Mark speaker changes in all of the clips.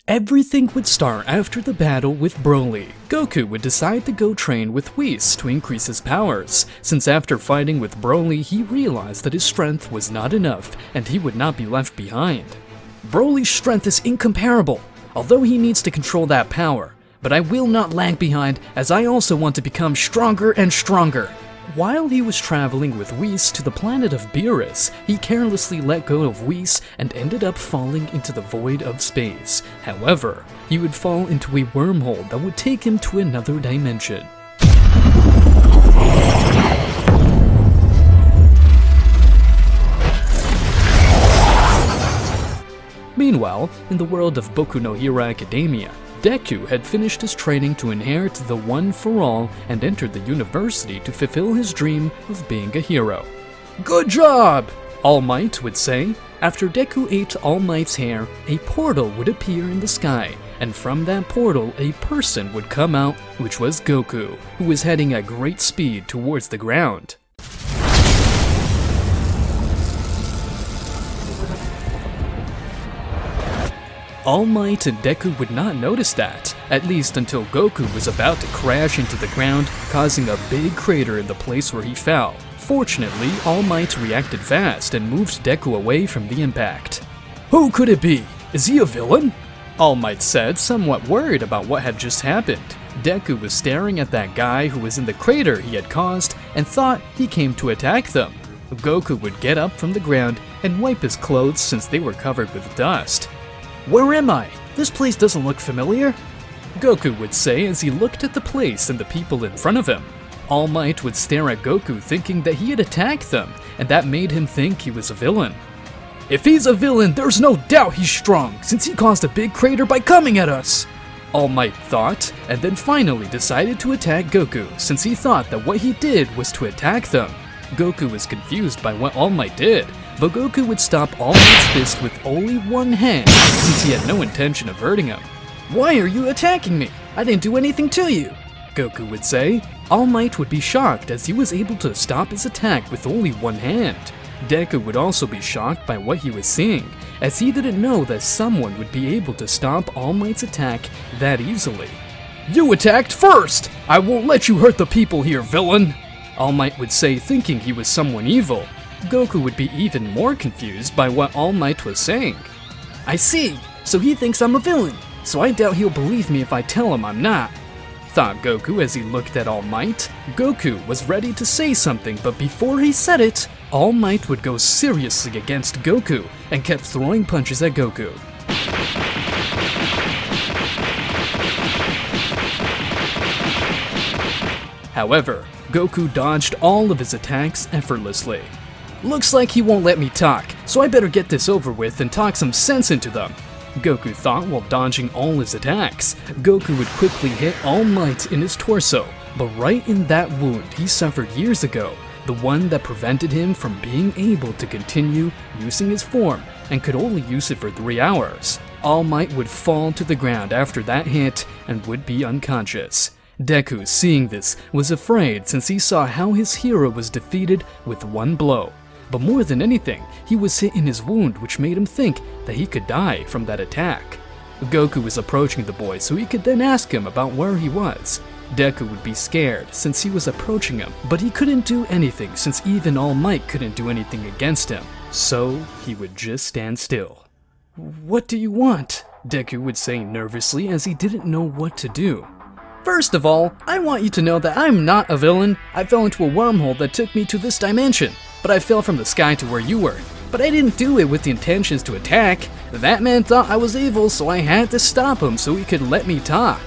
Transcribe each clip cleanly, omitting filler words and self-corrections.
Speaker 1: Everything would start after the battle with Broly. Goku would decide to go train with Whis to increase his powers, since after fighting with Broly he realized that his strength was not enough and he would not be left behind. Broly's strength is incomparable, although he needs to control that power, but I will not lag behind as I also want to become stronger and stronger. While he was traveling with Whis to the planet of Beerus, he carelessly let go of Whis and ended up falling into the void of space. However, he would fall into a wormhole that would take him to another dimension. Meanwhile, in the world of Boku no Hero Academia, Deku had finished his training to inherit the One for All and entered the university to fulfill his dream of being a hero. "Good job!" All Might would say. After Deku ate All Might's hair, a portal would appear in the sky, and from that portal a person would come out, which was Goku, who was heading at great speed towards the ground. All Might and Deku would not notice that, at least until Goku was about to crash into the ground, causing a big crater in the place where he fell. Fortunately, All Might reacted fast and moved Deku away from the impact. "Who could it be? Is he a villain?" All Might said, somewhat worried about what had just happened. Deku was staring at that guy who was in the crater he had caused and thought he came to attack them. Goku would get up from the ground and wipe his clothes since they were covered with dust. "Where am I? This place doesn't look familiar," Goku would say as he looked at the place and the people in front of him. All Might would stare at Goku thinking that he had attacked them, and that made him think he was a villain. "If he's a villain, there's no doubt he's strong, since he caused a big crater by coming at us," All Might thought, and then finally decided to attack Goku, since he thought that what he did was to attack them. Goku was confused by what All Might did, but Goku would stop All Might's fist with only one hand, since he had no intention of hurting him. "Why are you attacking me? I didn't do anything to you," Goku would say. All Might would be shocked as he was able to stop his attack with only one hand. Deku would also be shocked by what he was seeing, as he didn't know that someone would be able to stop All Might's attack that easily. "You attacked first! I won't let you hurt the people here, villain!" All Might would say, thinking he was someone evil. Goku would be even more confused by what All Might was saying. "I see, so he thinks I'm a villain, so I doubt he'll believe me if I tell him I'm not," thought Goku as he looked at All Might. Goku was ready to say something, but before he said it, All Might would go seriously against Goku and kept throwing punches at Goku. However, Goku dodged all of his attacks effortlessly. "Looks like he won't let me talk, so I better get this over with and talk some sense into them," Goku thought while dodging all his attacks. Goku would quickly hit All Might in his torso, but right in that wound he suffered years ago, the one that prevented him from being able to continue using his form and could only use it for 3 hours. All Might would fall to the ground after that hit and would be unconscious. Deku, seeing this, was afraid since he saw how his hero was defeated with one blow. But more than anything, he was hit in his wound, which made him think that he could die from that attack. Goku was approaching the boy so he could then ask him about where he was. Deku would be scared since he was approaching him, but he couldn't do anything since even All Might couldn't do anything against him, so he would just stand still. "What do you want?" Deku would say nervously as he didn't know what to do. "First of all, I want you to know that I'm not a villain. I fell into a wormhole that took me to this dimension, but I fell from the sky to where you were. But I didn't do it with the intentions to attack. That man thought I was evil, so I had to stop him so he could let me talk,"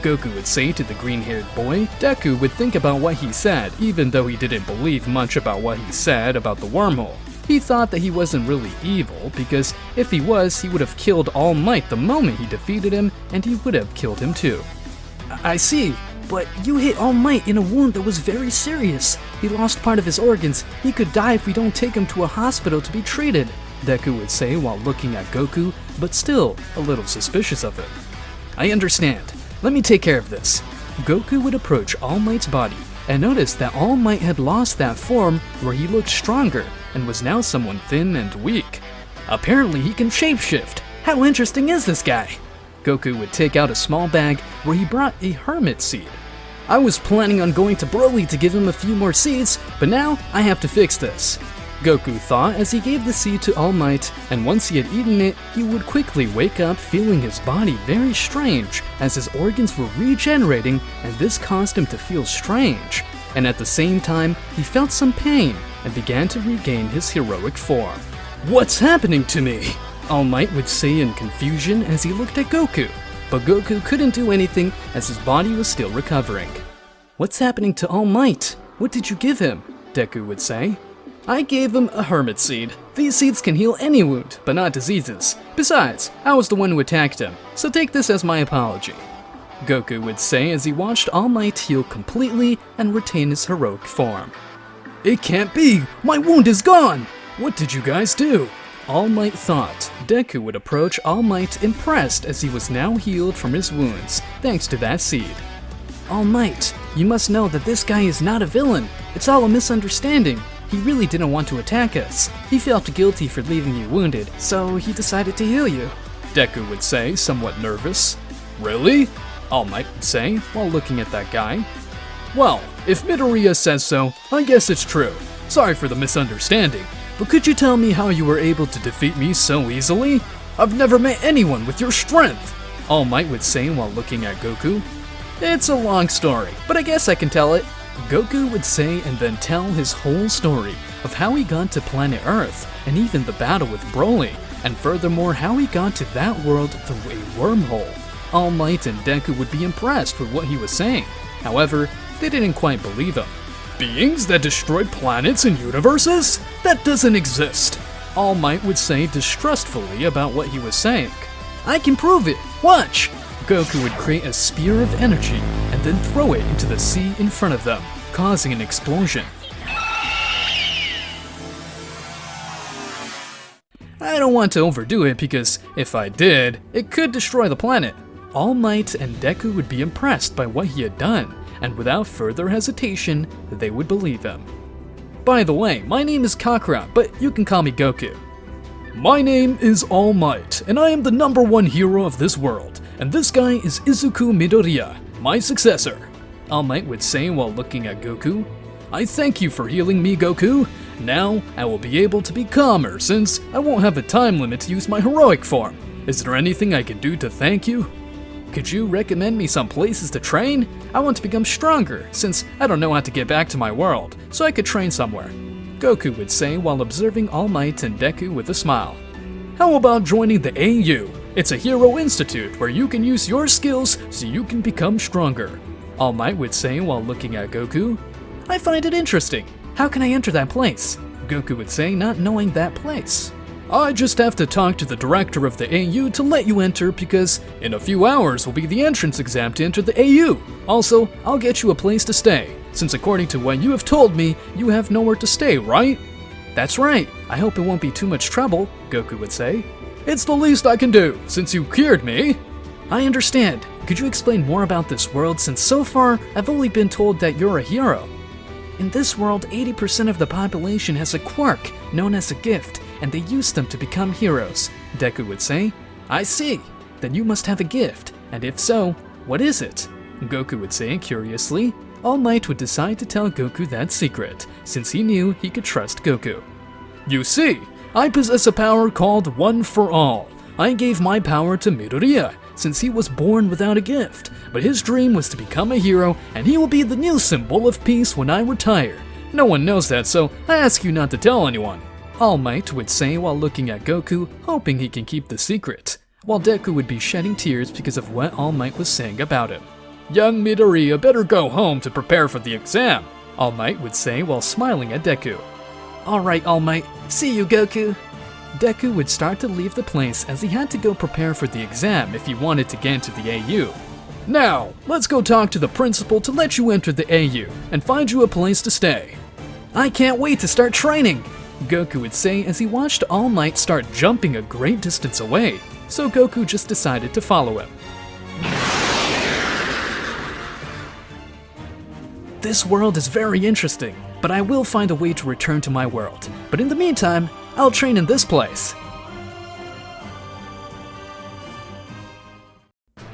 Speaker 1: Goku would say to the green-haired boy. Deku would think about what he said, even though he didn't believe much about what he said about the wormhole. He thought that he wasn't really evil, because if he was, he would have killed All Might the moment he defeated him, and he would have killed him too. "I see, but you hit All Might in a wound that was very serious. He lost part of his organs. He could die if we don't take him to a hospital to be treated," Deku would say while looking at Goku, but still a little suspicious of him. "I understand. Let me take care of this." Goku would approach All Might's body and noticed that All Might had lost that form where he looked stronger and was now someone thin and weak. "Apparently he can shapeshift. How interesting is this guy?" Goku would take out a small bag where he brought a hermit seed. I was planning on going to Broly to give him a few more seeds, but now I have to fix this. Goku thought as he gave the seed to All Might, and once he had eaten it, he would quickly wake up feeling his body very strange as his organs were regenerating, and this caused him to feel strange. And at the same time, he felt some pain and began to regain his heroic form. "What's happening to me?" All Might would say in confusion as he looked at Goku, but Goku couldn't do anything as his body was still recovering. "What's happening to All Might? What did you give him?" Deku would say. "I gave him a hermit seed. These seeds can heal any wound, but not diseases. Besides, I was the one who attacked him, so take this as my apology," Goku would say as he watched All Might heal completely and retain his heroic form. "It can't be! My wound is gone! What did you guys do?" All Might thought. Deku would approach All Might impressed as he was now healed from his wounds, thanks to that seed. "All Might, you must know that this guy is not a villain. It's all a misunderstanding. He really didn't want to attack us. He felt guilty for leaving you wounded, so he decided to heal you," Deku would say, somewhat nervous. "Really?" All Might would say, while looking at that guy. "Well, if Midoriya says so, I guess it's true. Sorry for the misunderstanding, but could you tell me how you were able to defeat me so easily? I've never met anyone with your strength," All Might would say while looking at Goku. "It's a long story, but I guess I can tell it," Goku would say, and then tell his whole story of how he got to planet Earth and even the battle with Broly, and furthermore how he got to that world through a wormhole. All Might and Deku would be impressed with what he was saying. However, they didn't quite believe him. "Beings that destroy planets and universes? That doesn't exist," All Might would say distrustfully about what he was saying. "I can prove it. Watch!" Goku would create a spear of energy and then throw it into the sea in front of them, causing an explosion. I don't want to overdo it because if I did, it could destroy the planet. All Might and Deku would be impressed by what he had done, and without further hesitation, they would believe him. "By the way, my name is Kakarot, but you can call me Goku." "My name is All Might, and I am the #1 hero of this world. And this guy is Izuku Midoriya, my successor," All Might would say while looking at Goku. "I thank you for healing me, Goku. Now, I will be able to be calmer since I won't have a time limit to use my heroic form. Is there anything I can do to thank you? Could you recommend me some places to train? I want to become stronger since I don't know how to get back to my world, so I could train somewhere," Goku would say while observing All Might and Deku with a smile. "How about joining the AU? It's a hero institute where you can use your skills so you can become stronger," All Might would say while looking at Goku. "I find it interesting. How can I enter that place?" Goku would say, not knowing that place. "I just have to talk to the director of the AU to let you enter because in a few hours will be the entrance exam to enter the AU. Also, I'll get you a place to stay, since according to what you have told me, you have nowhere to stay, right?" "That's right. I hope it won't be too much trouble," Goku would say. "It's the least I can do, since you cured me." "I understand. Could you explain more about this world since so far I've only been told that you're a hero?" "In this world, 80% of the population has a quirk known as a gift, and they use them to become heroes," Deku would say. "I see. Then you must have a gift, and if so, what is it?" Goku would say curiously. All Might would decide to tell Goku that secret, since he knew he could trust Goku. "You see, I possess a power called One for All. I gave my power to Midoriya, since he was born without a gift, but his dream was to become a hero, and he will be the new symbol of peace when I retire. No one knows that, so I ask you not to tell anyone," All Might would say while looking at Goku, hoping he can keep the secret, while Deku would be shedding tears because of what All Might was saying about him. "Young Midoriya better go home to prepare for the exam," All Might would say while smiling at Deku. "Alright, All Might. See you, Goku." Deku would start to leave the place as he had to go prepare for the exam if he wanted to get into the AU. "Now, let's go talk to the principal to let you enter the AU and find you a place to stay." "I can't wait to start training," Goku would say as he watched All Might start jumping a great distance away, so Goku just decided to follow him. "This world is very interesting, but I will find a way to return to my world. But in the meantime, I'll train in this place."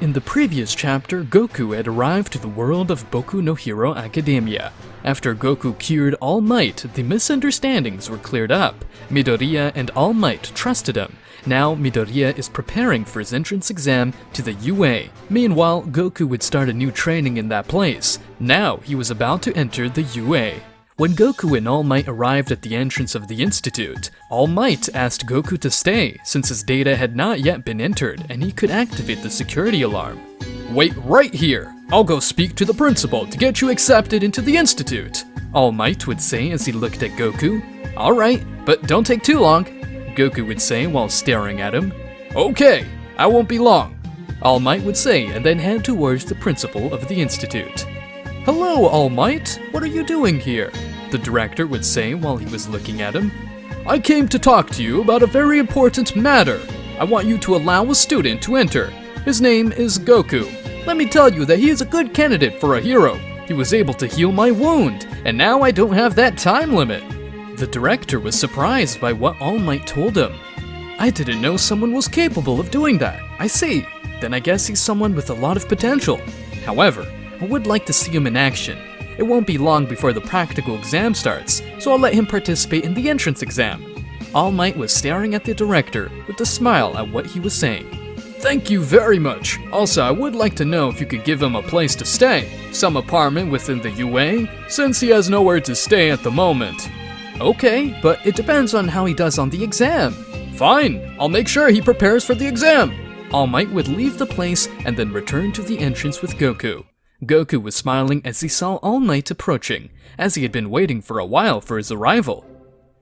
Speaker 1: In the previous chapter, Goku had arrived to the world of Boku no Hero Academia. After Goku cured All Might, the misunderstandings were cleared up. Midoriya and All Might trusted him. Now, Midoriya is preparing for his entrance exam to the UA. Meanwhile, Goku would start a new training in that place. Now, he was about to enter the UA. When Goku and All Might arrived at the entrance of the institute, All Might asked Goku to stay since his data had not yet been entered and he could activate the security alarm. "Wait right here. I'll go speak to the principal to get you accepted into the institute," All Might would say as he looked at Goku. "Alright, but don't take too long," Goku would say while staring at him. "Okay, I won't be long," All Might would say and then head towards the principal of the institute. "Hello, All Might. What are you doing here?" the director would say while he was looking at him. "I came to talk to you about a very important matter. I want you to allow a student to enter. His name is Goku. Let me tell you that he is a good candidate for a hero. He was able to heal my wound, and now I don't have that time limit." The director was surprised by what All Might told him. "I didn't know someone was capable of doing that. I see. Then I guess he's someone with a lot of potential. However, I would like to see him in action. It won't be long before the practical exam starts, so I'll let him participate in the entrance exam." All Might was staring at the director with a smile at what he was saying. "Thank you very much. Also, I would like to know if you could give him a place to stay, some apartment within the UA, since he has nowhere to stay at the moment." "Okay, but it depends on how he does on the exam." "Fine, I'll make sure he prepares for the exam." All Might would leave the place and then return to the entrance with Goku. Goku was smiling as he saw All Might approaching, as he had been waiting for a while for his arrival.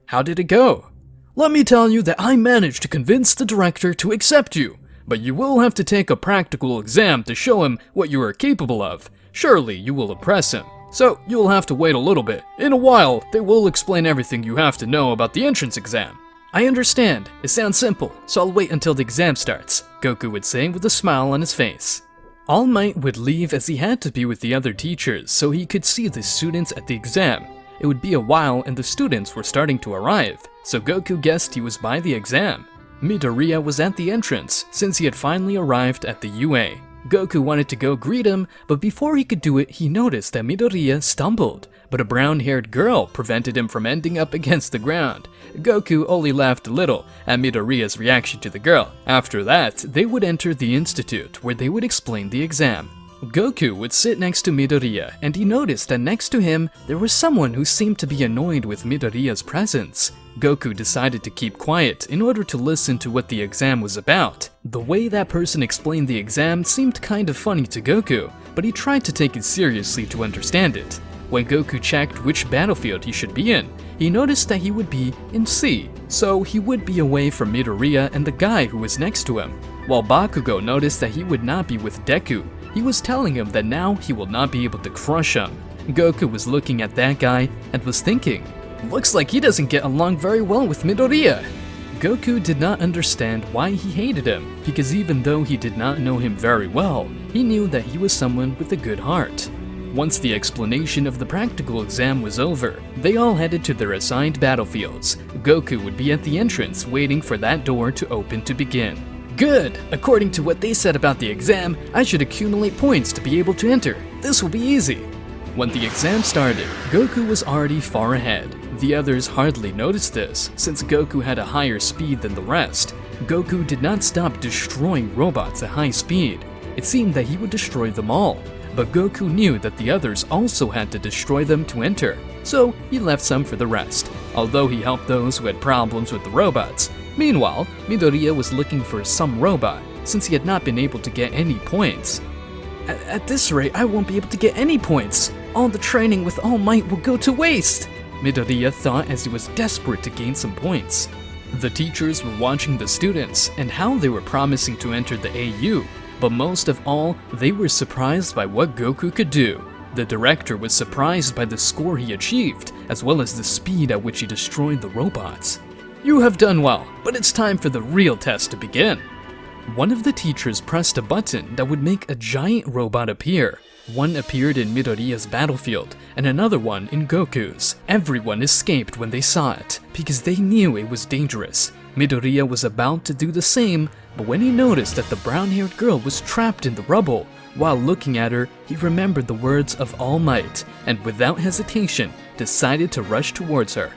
Speaker 1: "How did it go?" "Let me tell you that I managed to convince the director to accept you, but you will have to take a practical exam to show him what you are capable of. Surely you will impress him. So you'll have to wait a little bit. In a while, they will explain everything you have to know about the entrance exam." "I understand. It sounds simple, so I'll wait until the exam starts," Goku would say with a smile on his face. All Might would leave as he had to be with the other teachers so he could see the students at the exam. It would be a while and the students were starting to arrive, so Goku guessed he was by the exam. Midoriya was at the entrance since he had finally arrived at the UA. Goku wanted to go greet him, but before he could do it, he noticed that Midoriya stumbled, but a brown-haired girl prevented him from ending up against the ground. Goku only laughed a little at Midoriya's reaction to the girl. After that, they would enter the institute, where they would explain the exam. Goku would sit next to Midoriya, and he noticed that next to him, there was someone who seemed to be annoyed with Midoriya's presence. Goku decided to keep quiet in order to listen to what the exam was about. The way that person explained the exam seemed kind of funny to Goku, but he tried to take it seriously to understand it. When Goku checked which battlefield he should be in, he noticed that he would be in C, so he would be away from Midoriya and the guy who was next to him. While Bakugou noticed that he would not be with Deku, he was telling him that now he will not be able to crush him. Goku was looking at that guy and was thinking, "Looks like he doesn't get along very well with Midoriya." Goku did not understand why he hated him, because even though he did not know him very well, he knew that he was someone with a good heart. Once the explanation of the practical exam was over, they all headed to their assigned battlefields. Goku would be at the entrance waiting for that door to open to begin. "Good! According to what they said about the exam, I should accumulate points to be able to enter. This will be easy." When the exam started, Goku was already far ahead. The others hardly noticed this, since Goku had a higher speed than the rest. Goku did not stop destroying robots at high speed. It seemed that he would destroy them all. But Goku knew that the others also had to destroy them to enter, so he left some for the rest, although he helped those who had problems with the robots. Meanwhile, Midoriya was looking for some robot, since he had not been able to get any points. At this rate, I won't be able to get any points. All the training with All Might will go to waste," Midoriya thought as he was desperate to gain some points. The teachers were watching the students and how they were promising to enter the AU. But most of all, they were surprised by what Goku could do. The director was surprised by the score he achieved, as well as the speed at which he destroyed the robots. "You have done well, but it's time for the real test to begin." One of the teachers pressed a button that would make a giant robot appear. One appeared in Midoriya's battlefield, and another one in Goku's. Everyone escaped when they saw it, because they knew it was dangerous. Midoriya was about to do the same, but when he noticed that the brown-haired girl was trapped in the rubble, while looking at her, he remembered the words of All Might, and without hesitation, decided to rush towards her.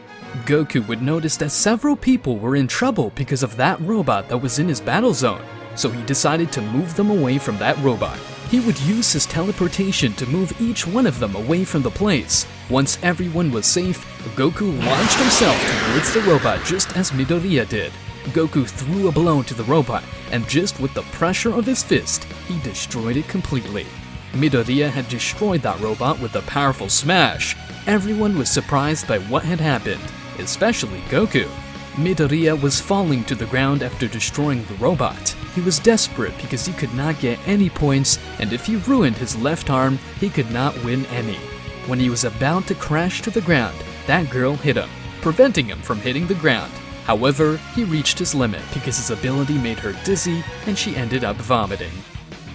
Speaker 1: Goku would notice that several people were in trouble because of that robot that was in his battle zone, so he decided to move them away from that robot. He would use his teleportation to move each one of them away from the place. Once everyone was safe, Goku launched himself towards the robot just as Midoriya did. Goku threw a blow to the robot, and just with the pressure of his fist, he destroyed it completely. Midoriya had destroyed that robot with a powerful smash. Everyone was surprised by what had happened, especially Goku. Midoriya was falling to the ground after destroying the robot. He was desperate because he could not get any points, and if he ruined his left arm, he could not win any. When he was about to crash to the ground, that girl hit him, preventing him from hitting the ground. However, he reached his limit because his ability made her dizzy and she ended up vomiting.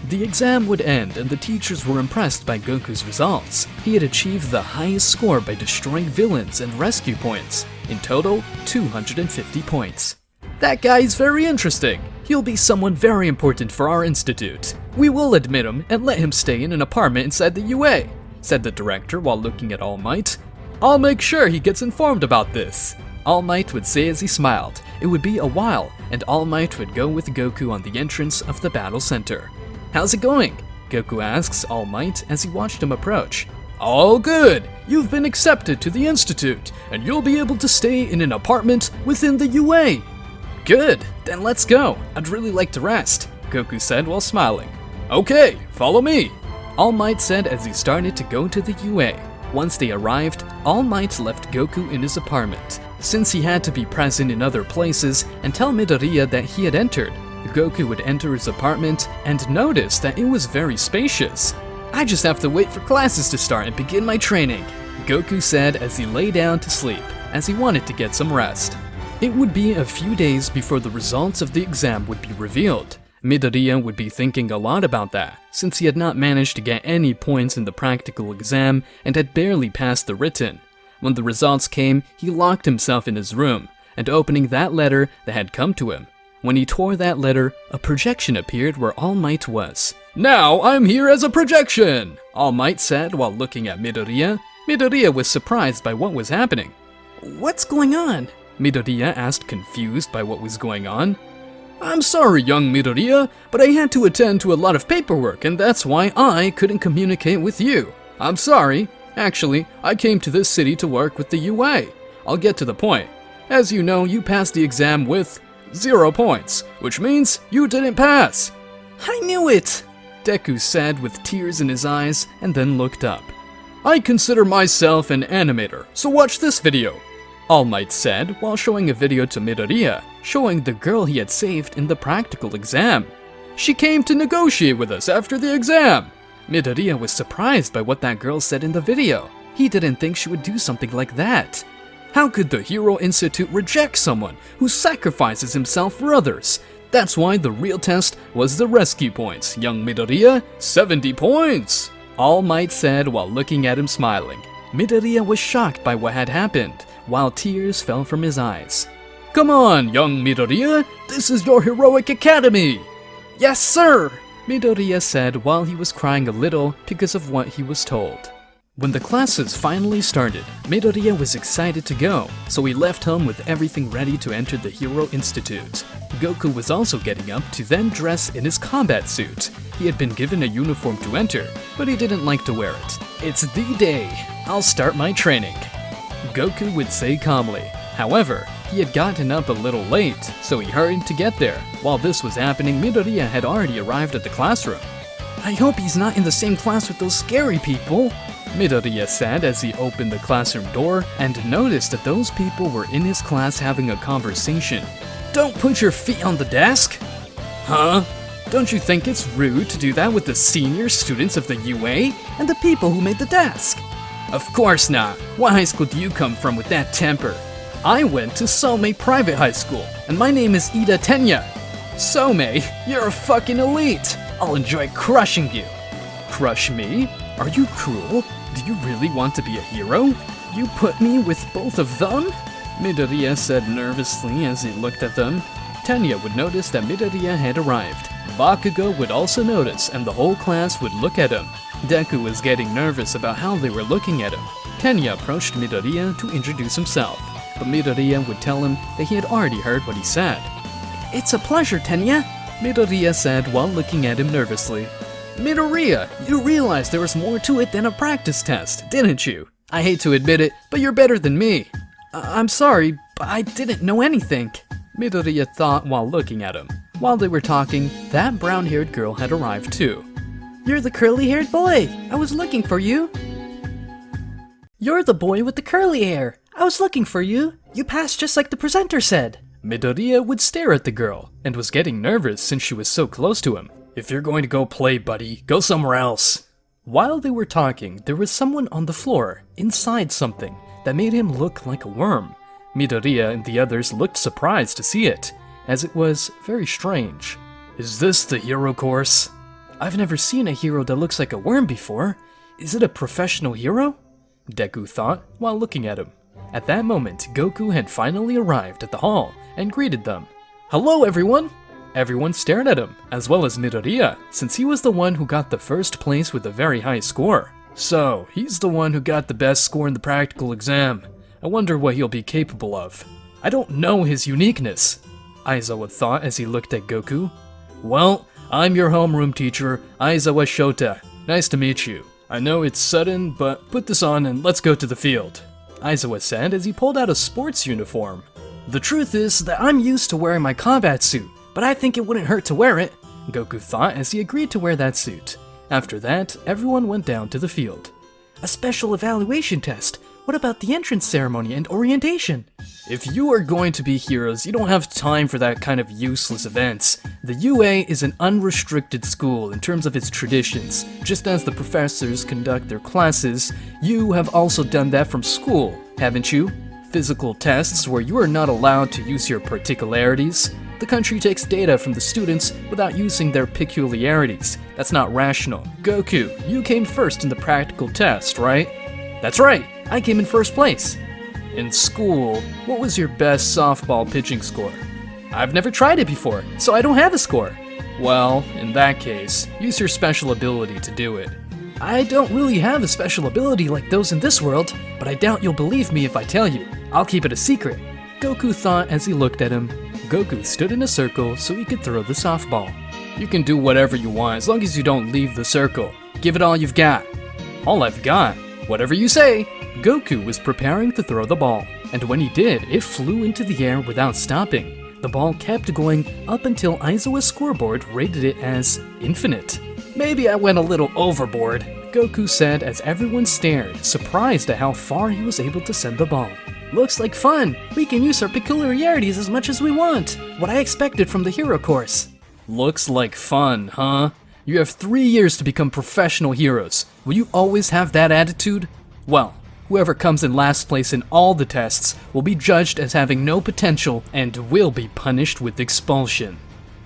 Speaker 1: The exam would end and the teachers were impressed by Goku's results. He had achieved the highest score by destroying villains and rescue points. In total, 250 points. That guy is very interesting. He'll be someone very important for our institute. We will admit him and let him stay in an apartment inside the UA, said the director while looking at All Might. I'll make sure he gets informed about this. All Might would say as he smiled. It would be a while, and All Might would go with Goku on the entrance of the battle center. How's it going? Goku asks All Might as he watched him approach. All good! You've been accepted to the institute, and you'll be able to stay in an apartment within the UA. Good, then let's go. I'd really like to rest, Goku said while smiling. Okay, follow me, All Might said as he started to go to the UA. Once they arrived, All Might left Goku in his apartment, since he had to be present in other places and tell Midoriya that he had entered. Goku would enter his apartment and notice that it was very spacious. I just have to wait for classes to start and begin my training, Goku said as he lay down to sleep, as he wanted to get some rest. It would be a few days before the results of the exam would be revealed. Midoriya would be thinking a lot about that, since he had not managed to get any points in the practical exam and had barely passed the written. When the results came, he locked himself in his room, and opening that letter that had come to him. When he tore that letter, a projection appeared where All Might was. Now I'm here as a projection, All Might said while looking at Midoriya. Midoriya was surprised by what was happening. What's going on? Midoriya asked, confused by what was going on. I'm sorry, young Midoriya, but I had to attend to a lot of paperwork and that's why I couldn't communicate with you. I'm sorry. Actually, I came to this city to work with the UA. I'll get to the point. As you know, you passed the exam with 0 points, which means you didn't pass. I knew it, Deku said with tears in his eyes and then looked up. I consider myself an animator, so watch this video, All Might said while showing a video to Midoriya, showing the girl he had saved in the practical exam. She came to negotiate with us after the exam. Midoriya was surprised by what that girl said in the video. He didn't think she would do something like that. How could the Hero Institute reject someone who sacrifices himself for others? That's why the real test was the rescue points, young Midoriya. 70 points! All Might said while looking at him smiling. Midoriya was shocked by what had happened, while tears fell from his eyes. Come on, young Midoriya, this is your heroic academy! Yes, sir! Midoriya said while he was crying a little because of what he was told. When the classes finally started, Midoriya was excited to go, so he left home with everything ready to enter the Hero Institute. Goku was also getting up to then dress in his combat suit. He had been given a uniform to enter, but he didn't like to wear it. It's the day. I'll start my training, Goku would say calmly. However, he had gotten up a little late, so he hurried to get there. While this was happening, Midoriya had already arrived at the classroom. I hope he's not in the same class with those scary people, Midoriya said as he opened the classroom door and noticed that those people were in his class having a conversation. Don't put your feet on the desk! Huh? Don't you think it's rude to do that with the senior students of the UA and the people who made the desk? Of course not. What high school do you come from with that temper? I went to Somei Private High School, and my name is Ida Tenya. Somei, you're a fucking elite. I'll enjoy crushing you. Crush me? Are you cruel? Do you really want to be a hero? You put me with both of them? Midoriya said nervously as he looked at them. Tenya would notice that Midoriya had arrived. Bakugou would also notice, and the whole class would look at him. Deku was getting nervous about how they were looking at him. Tenya approached Midoriya to introduce himself, but Midoriya would tell him that he had already heard what he said. "It's a pleasure, Tenya," Midoriya said while looking at him nervously. "Midoriya, you realized there was more to it than a practice test, didn't you? I hate to admit it, but you're better than me." I'm sorry, but I didn't know anything," Midoriya thought while looking at him. While they were talking, that brown-haired girl had arrived too. "You're the curly-haired boy! I was looking for you!" "You're the boy with the curly hair! I was looking for you! You passed just like the presenter said!" Midoriya would stare at the girl, and was getting nervous since she was so close to him. "If you're going to go play, buddy, go somewhere else." While they were talking, there was someone on the floor, inside something, that made him look like a worm. Midoriya and the others looked surprised to see it, as it was very strange. "Is this the hero course?" "I've never seen a hero that looks like a worm before. Is it a professional hero?" Deku thought while looking at him. At that moment, Goku had finally arrived at the hall and greeted them. "Hello, everyone!" Everyone stared at him, as well as Midoriya, since he was the one who got the first place with a very high score. "So, he's the one who got the best score in the practical exam. I wonder what he'll be capable of. I don't know his uniqueness," Aizawa thought as he looked at Goku. "Well, I'm your homeroom teacher, Aizawa Shota. Nice to meet you. I know it's sudden, but put this on and let's go to the field," Aizawa said as he pulled out a sports uniform. "The truth is that I'm used to wearing my combat suit, but I think it wouldn't hurt to wear it," Goku thought as he agreed to wear that suit. After that, everyone went down to the field. "A special evaluation test? What about the entrance ceremony and orientation?" "If you are going to be heroes, you don't have time for that kind of useless events. The UA is an unrestricted school in terms of its traditions. Just as the professors conduct their classes, you have also done that from school, haven't you? Physical tests where you are not allowed to use your particularities. The country takes data from the students without using their peculiarities. That's not rational. Goku, you came first in the practical test, right?" "That's right, I came in first place." "In school, what was your best softball pitching score?" "I've never tried it before, so I don't have a score." "Well, in that case, use your special ability to do it." "I don't really have a special ability like those in this world, but I doubt you'll believe me if I tell you. I'll keep it a secret," Goku thought as he looked at him. Goku stood in a circle so he could throw the softball. "You can do whatever you want as long as you don't leave the circle. Give it all you've got." "All I've got? Whatever you say." Goku was preparing to throw the ball, and when he did, it flew into the air without stopping. The ball kept going up until Aizawa's scoreboard rated it as infinite. "Maybe I went a little overboard," Goku said as everyone stared, surprised at how far he was able to send the ball. "Looks like fun! We can use our peculiarities as much as we want! What I expected from the hero course!" "Looks like fun, huh? You have 3 years to become professional heroes. Will you always have that attitude? Well, whoever comes in last place in all the tests will be judged as having no potential and will be punished with expulsion,"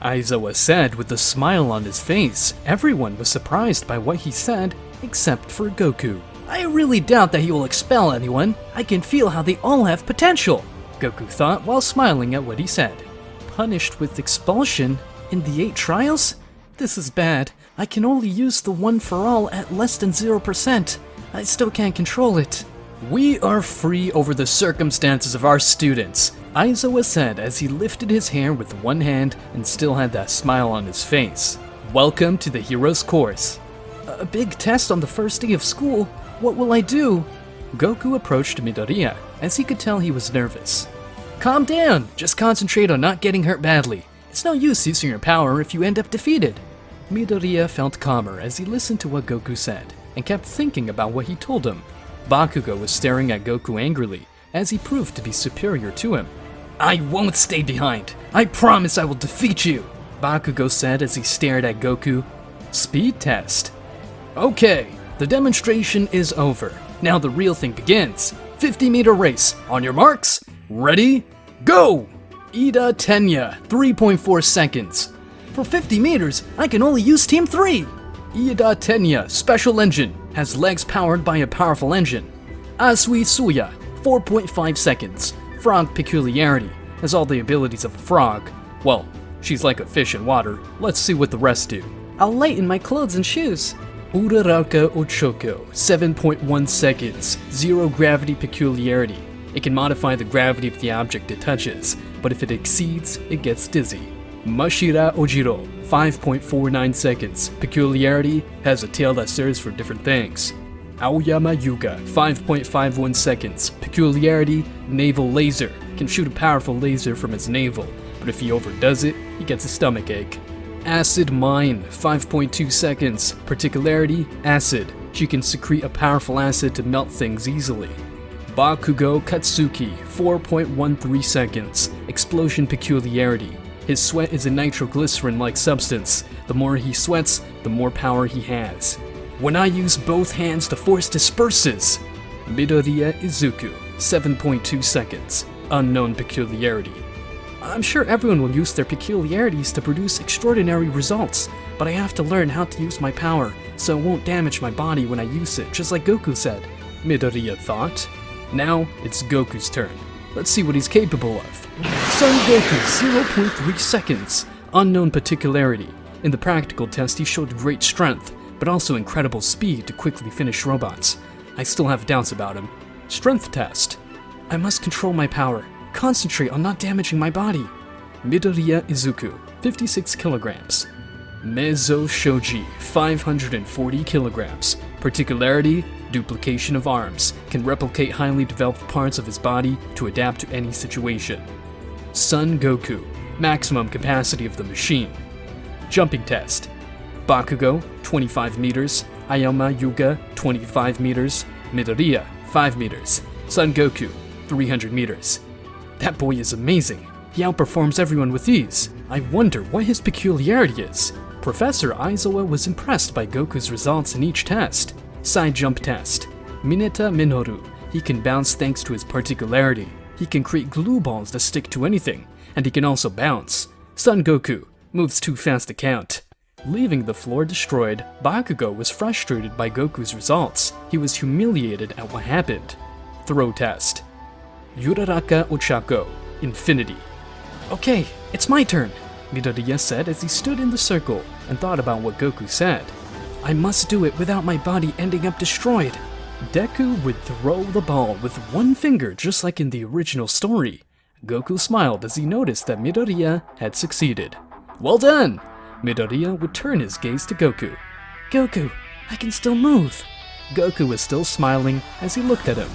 Speaker 1: Aizawa said with a smile on his face. Everyone was surprised by what he said, except for Goku. "I really doubt that he will expel anyone. I can feel how they all have potential," Goku thought while smiling at what he said. "Punished with expulsion? In the 8 trials? This is bad. I can only use the one for all at less than 0%. I still can't control it." "We are free over the circumstances of our students," Aizawa said as he lifted his hair with one hand and still had that smile on his face. "Welcome to the Heroes course." "A big test on the first day of school? What will I do?" Goku approached Midoriya, as he could tell he was nervous. "Calm down, just concentrate on not getting hurt badly. It's no use using your power if you end up defeated." Midoriya felt calmer as he listened to what Goku said, and kept thinking about what he told him. Bakugou was staring at Goku angrily, as he proved to be superior to him. "I won't stay behind. I promise I will defeat you," Bakugou said as he stared at Goku. "Speed test. Okay, the demonstration is over. Now the real thing begins. 50-meter race. On your marks, ready, go!" Ida Tenya, 3.4 seconds. "For 50 meters, I can only use Team 3. Ida Tenya, special engine, has legs powered by a powerful engine. Asui Suya, 4.5 seconds. Frog peculiarity, has all the abilities of a frog. Well, she's like a fish in water. Let's see what the rest do.
Speaker 2: I'll lighten my clothes and shoes.
Speaker 1: Uraraka Ochoko, 7.1 seconds, 0 gravity peculiarity. It can modify the gravity of the object it touches, but if it exceeds, it gets dizzy. Mashira Ojiro, 5.49 seconds, peculiarity, has a tail that serves for different things. Aoyama Yuga, 5.51 seconds, peculiarity, navel laser, can shoot a powerful laser from his navel, but if he overdoes it, he gets a stomachache. Acid Mine, 5.2 seconds, particularity, acid. She can secrete a powerful acid to melt things easily. Bakugou Katsuki, 4.13 seconds, explosion peculiarity. His sweat is a nitroglycerin-like substance. The more he sweats, the more power he has. When I use both hands, the force disperses. Midoriya Izuku, 7.2 seconds, unknown peculiarity. I'm sure everyone will use their peculiarities to produce extraordinary results, but I have to learn how to use my power, so it won't damage my body when I use it, just like Goku said, Midoriya thought. Now, it's Goku's turn. Let's see what he's capable of. Son Goku, 0.3 seconds, unknown particularity. In the practical test, he showed great strength, but also incredible speed to quickly finish robots. I still have doubts about him. Strength test. I must control my power. Concentrate on not damaging my body. Midoriya Izuku, 56 kilograms. Meizo Shoji, 540 kilograms. Particularity, duplication of arms. Can replicate highly developed parts of his body to adapt to any situation. Son Goku, maximum capacity of the machine. Jumping test. Bakugou, 25 meters. Aoyama Yuga, 25 meters. Midoriya, 5 meters. Son Goku, 300 meters. That boy is amazing. He outperforms everyone with ease. I wonder what his peculiarity is. Professor Aizawa was impressed by Goku's results in each test. Side jump test. Mineta Minoru. He can bounce thanks to his particularity. He can create glue balls that stick to anything, and he can also bounce. Son Goku moves too fast to count. Leaving the floor destroyed, Bakugou was frustrated by Goku's results. He was humiliated at what happened. Throw test. Uraraka Ochako, Infinity. Okay, it's my turn, Midoriya said as he stood in the circle and thought about what Goku said. I must do it without my body ending up destroyed. Deku would throw the ball with one finger just like in the original story. Goku smiled as he noticed that Midoriya had succeeded. Well done! Midoriya would turn his gaze to Goku. Goku, I can still move. Goku was still smiling as he looked at him.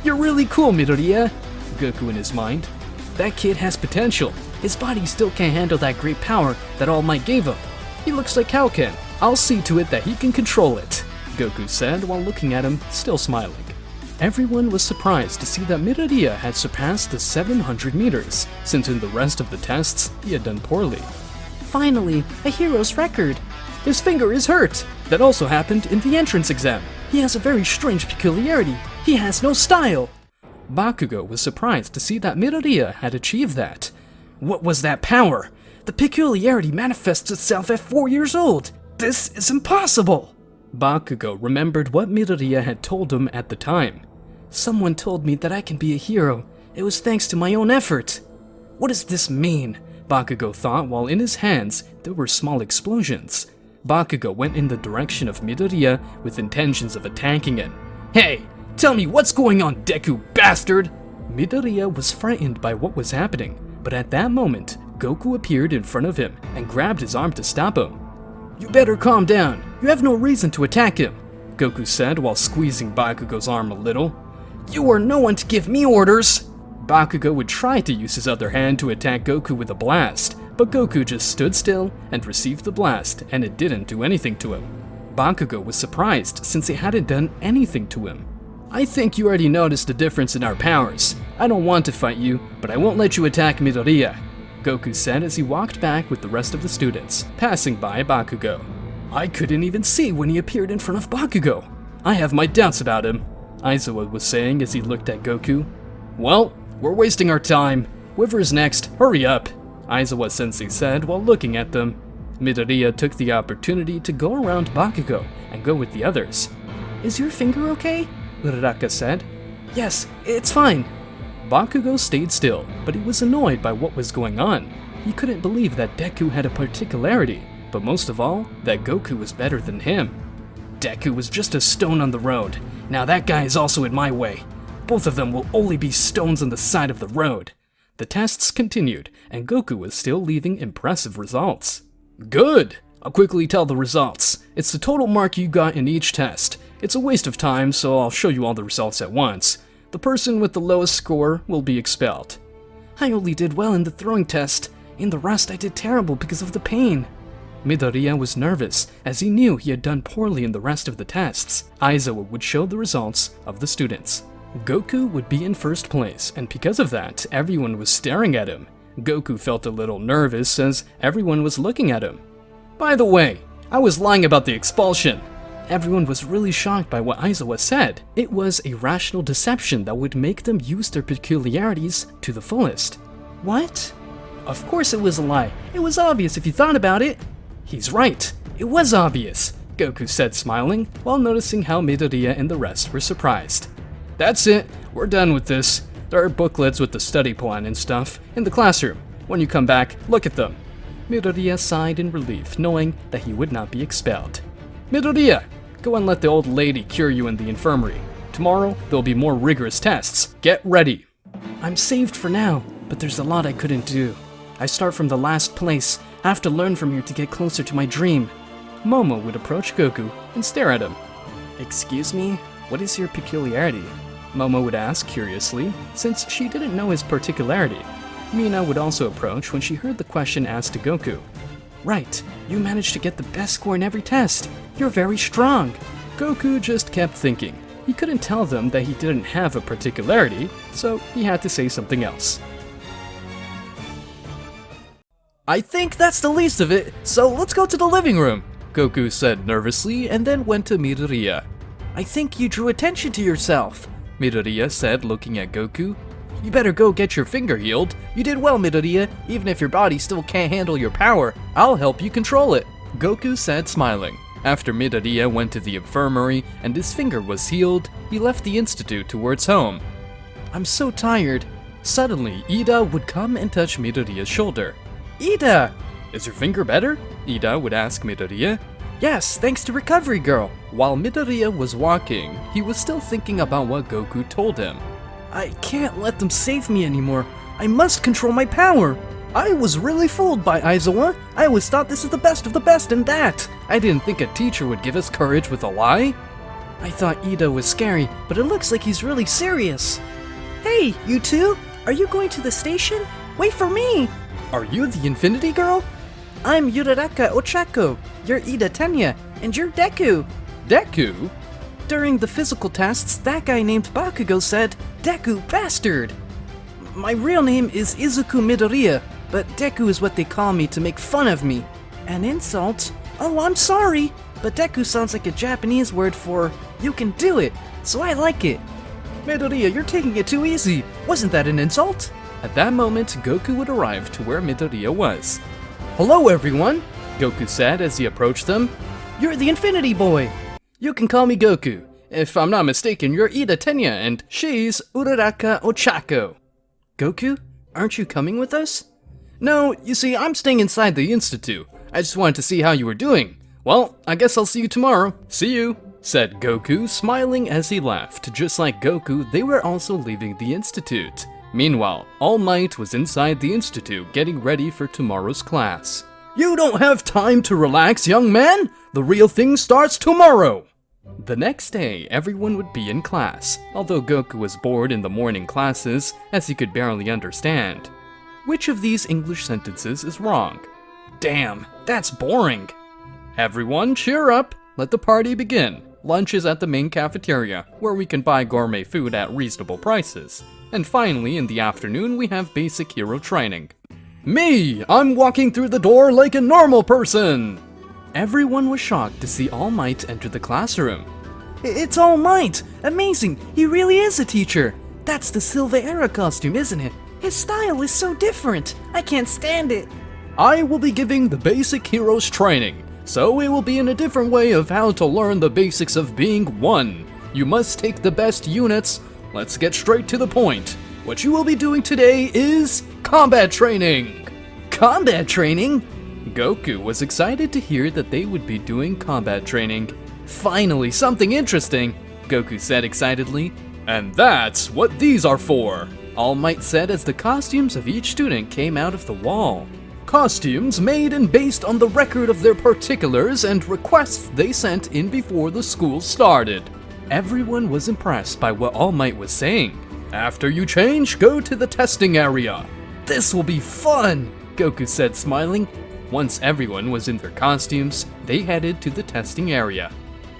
Speaker 1: You're really cool, Midoriya, Goku in his mind. That kid has potential. His body still can't handle that great power that All Might gave him. He looks like Kauken. I'll see to it that he can control it, Goku said while looking at him, still smiling. Everyone was surprised to see that Midoriya had surpassed the 700 meters, since in the rest of the tests, he had done poorly.
Speaker 2: Finally, a hero's record.
Speaker 1: His finger is hurt. That also happened in the entrance exam.
Speaker 2: He has a very strange peculiarity. He has no style.
Speaker 1: Bakugou was surprised to see that Midoriya had achieved that. What was that power?
Speaker 2: The peculiarity manifests itself at 4 years old. This is impossible.
Speaker 1: Bakugou remembered what Midoriya had told him at the time.
Speaker 2: Someone told me that I can be a hero. It was thanks to my own effort. What does this mean?
Speaker 1: Bakugou thought while in his hands there were small explosions. Bakugou went in the direction of Midoriya with intentions of attacking him. Hey, tell me what's going on, Deku bastard! Midoriya was frightened by what was happening, but at that moment, Goku appeared in front of him and grabbed his arm to stop him. You better calm down. You have no reason to attack him, Goku said while squeezing Bakugou's arm a little. You are no one to give me orders! Bakugou would try to use his other hand to attack Goku with a blast, but Goku just stood still and received the blast, and it didn't do anything to him. Bakugou was surprised since it hadn't done anything to him. I think you already noticed the difference in our powers. I don't want to fight you, but I won't let you attack Midoriya, Goku said as he walked back with the rest of the students, passing by Bakugou. I couldn't even see when he appeared in front of Bakugou. I have my doubts about him, Aizawa was saying as he looked at Goku. Well, we're wasting our time. Whoever's next, hurry up, Aizawa-sensei said while looking at them. Midoriya took the opportunity to go around Bakugou and go with the others.
Speaker 2: Is your finger okay?
Speaker 1: Uraraka said.
Speaker 2: Yes, it's fine.
Speaker 1: Bakugou stayed still, but he was annoyed by what was going on. He couldn't believe that Deku had a particularity, but most of all, that Goku was better than him. Deku was just a stone on the road. Now that guy is also in my way. Both of them will only be stones on the side of the road. The tests continued, and Goku was still leaving impressive results. Good! I'll quickly tell the results. It's the total mark you got in each test. It's a waste of time, so I'll show you all the results at once. The person with the lowest score will be expelled.
Speaker 2: I only did well in the throwing test. In the rest, I did terrible because of the pain.
Speaker 1: Midoriya was nervous, as he knew he had done poorly in the rest of the tests. Aizawa would show the results of the students. Goku would be in first place, and because of that, everyone was staring at him. Goku felt a little nervous as everyone was looking at him. By the way, I was lying about the expulsion.
Speaker 2: Everyone was really shocked by what Aizawa said.
Speaker 1: It was a rational deception that would make them use their peculiarities to the fullest.
Speaker 2: What? Of course it was a lie. It was obvious if you thought about it.
Speaker 1: He's right. It was obvious, Goku said, smiling, while noticing how Midoriya and the rest were surprised. That's it. We're done with this. There are booklets with the study plan and stuff in the classroom. When you come back, look at them. Midoriya sighed in relief, knowing that he would not be expelled. Midoriya, go and let the old lady cure you in the infirmary. Tomorrow, there'll be more rigorous tests. Get ready.
Speaker 2: I'm saved for now, but there's a lot I couldn't do. I start from the last place. I have to learn from here to get closer to my dream.
Speaker 1: Momo would approach Goku and stare at him.
Speaker 2: Excuse me? What is your peculiarity?
Speaker 1: Momo would ask curiously, since she didn't know his particularity. Mina would also approach when she heard the question asked to Goku.
Speaker 2: Right, you managed to get the best score in every test. You're very strong.
Speaker 1: Goku just kept thinking. He couldn't tell them that he didn't have a particularity, so he had to say something else.
Speaker 2: I think that's the least of it, so let's go to the living room,
Speaker 1: Goku said nervously and then went to Midoriya.
Speaker 2: I think you drew attention to yourself,
Speaker 1: Midoriya said, looking at Goku.
Speaker 2: You better go get your finger healed. You did well, Midoriya. Even if your body still can't handle your power, I'll help you control it,
Speaker 1: Goku said, smiling. After Midoriya went to the infirmary and his finger was healed, he left the institute towards home.
Speaker 2: I'm so tired.
Speaker 1: Suddenly, Ida would come and touch Midoriya's shoulder.
Speaker 2: Ida!
Speaker 1: Is your finger better? Ida would ask Midoriya.
Speaker 2: Yes, thanks to Recovery Girl.
Speaker 1: While Midoriya was walking, he was still thinking about what Goku told him.
Speaker 2: I can't let them save me anymore. I must control my power. I was really fooled by Aizawa. I always thought this is the best of the best and that.
Speaker 1: I didn't think a teacher would give us courage with a lie.
Speaker 2: I thought Ida was scary, but it looks like he's really serious. Hey, you two! Are you going to the station? Wait for me!
Speaker 1: Are you the Infinity Girl?
Speaker 2: I'm Uraraka Ochako. You're Ida Tenya, and you're Deku.
Speaker 1: Deku?
Speaker 2: During the physical tests, that guy named Bakugou said, Deku bastard! My real name is Izuku Midoriya, but Deku is what they call me to make fun of me. An insult? Oh, I'm sorry, but Deku sounds like a Japanese word for, you can do it, so I like it. Midoriya, you're taking it too easy. Wasn't that an insult?
Speaker 1: At that moment, Goku would arrive to where Midoriya was.
Speaker 2: Hello, everyone,
Speaker 1: Goku said as he approached them.
Speaker 2: You're the Infinity Boy.
Speaker 1: You can call me Goku. If I'm not mistaken, you're Ida Tenya, and she's Uraraka Ochako.
Speaker 2: Goku, aren't you coming with us?
Speaker 1: No, you see, I'm staying inside the institute. I just wanted to see how you were doing. Well, I guess I'll see you tomorrow. See you, said Goku, smiling as he left. Just like Goku, they were also leaving the institute. Meanwhile, All Might was inside the institute getting ready for tomorrow's class.
Speaker 2: You don't have time to relax, young man! The real thing starts tomorrow!
Speaker 1: The next day, everyone would be in class, although Goku was bored in the morning classes as he could barely understand. Which of these English sentences is wrong? Damn, that's boring! Everyone, cheer up! Let the party begin. Lunch is at the main cafeteria, where we can buy gourmet food at reasonable prices. And finally, in the afternoon, we have basic hero training. Me! I'm walking through the door like a normal person! Everyone was shocked to see All Might enter the classroom.
Speaker 2: It's All Might! Amazing! He really is a teacher! That's the Silva Era costume, isn't it? His style is so different! I can't stand it!
Speaker 1: I will be giving the basic heroes training, so it will be in a different way of how to learn the basics of being one. You must take the best units. Let's get straight to the point. What you will be doing today is combat training.
Speaker 2: Combat training?
Speaker 1: Goku was excited to hear that they would be doing combat training. Finally, something interesting, Goku said excitedly. And that's what these are for, All Might said as the costumes of each student came out of the wall. Costumes made and based on the record of their particulars and requests they sent in before the school started. Everyone was impressed by what All Might was saying. After you change, go to the testing area.
Speaker 2: This will be fun,
Speaker 1: Goku said, smiling. Once everyone was in their costumes, they headed to the testing area.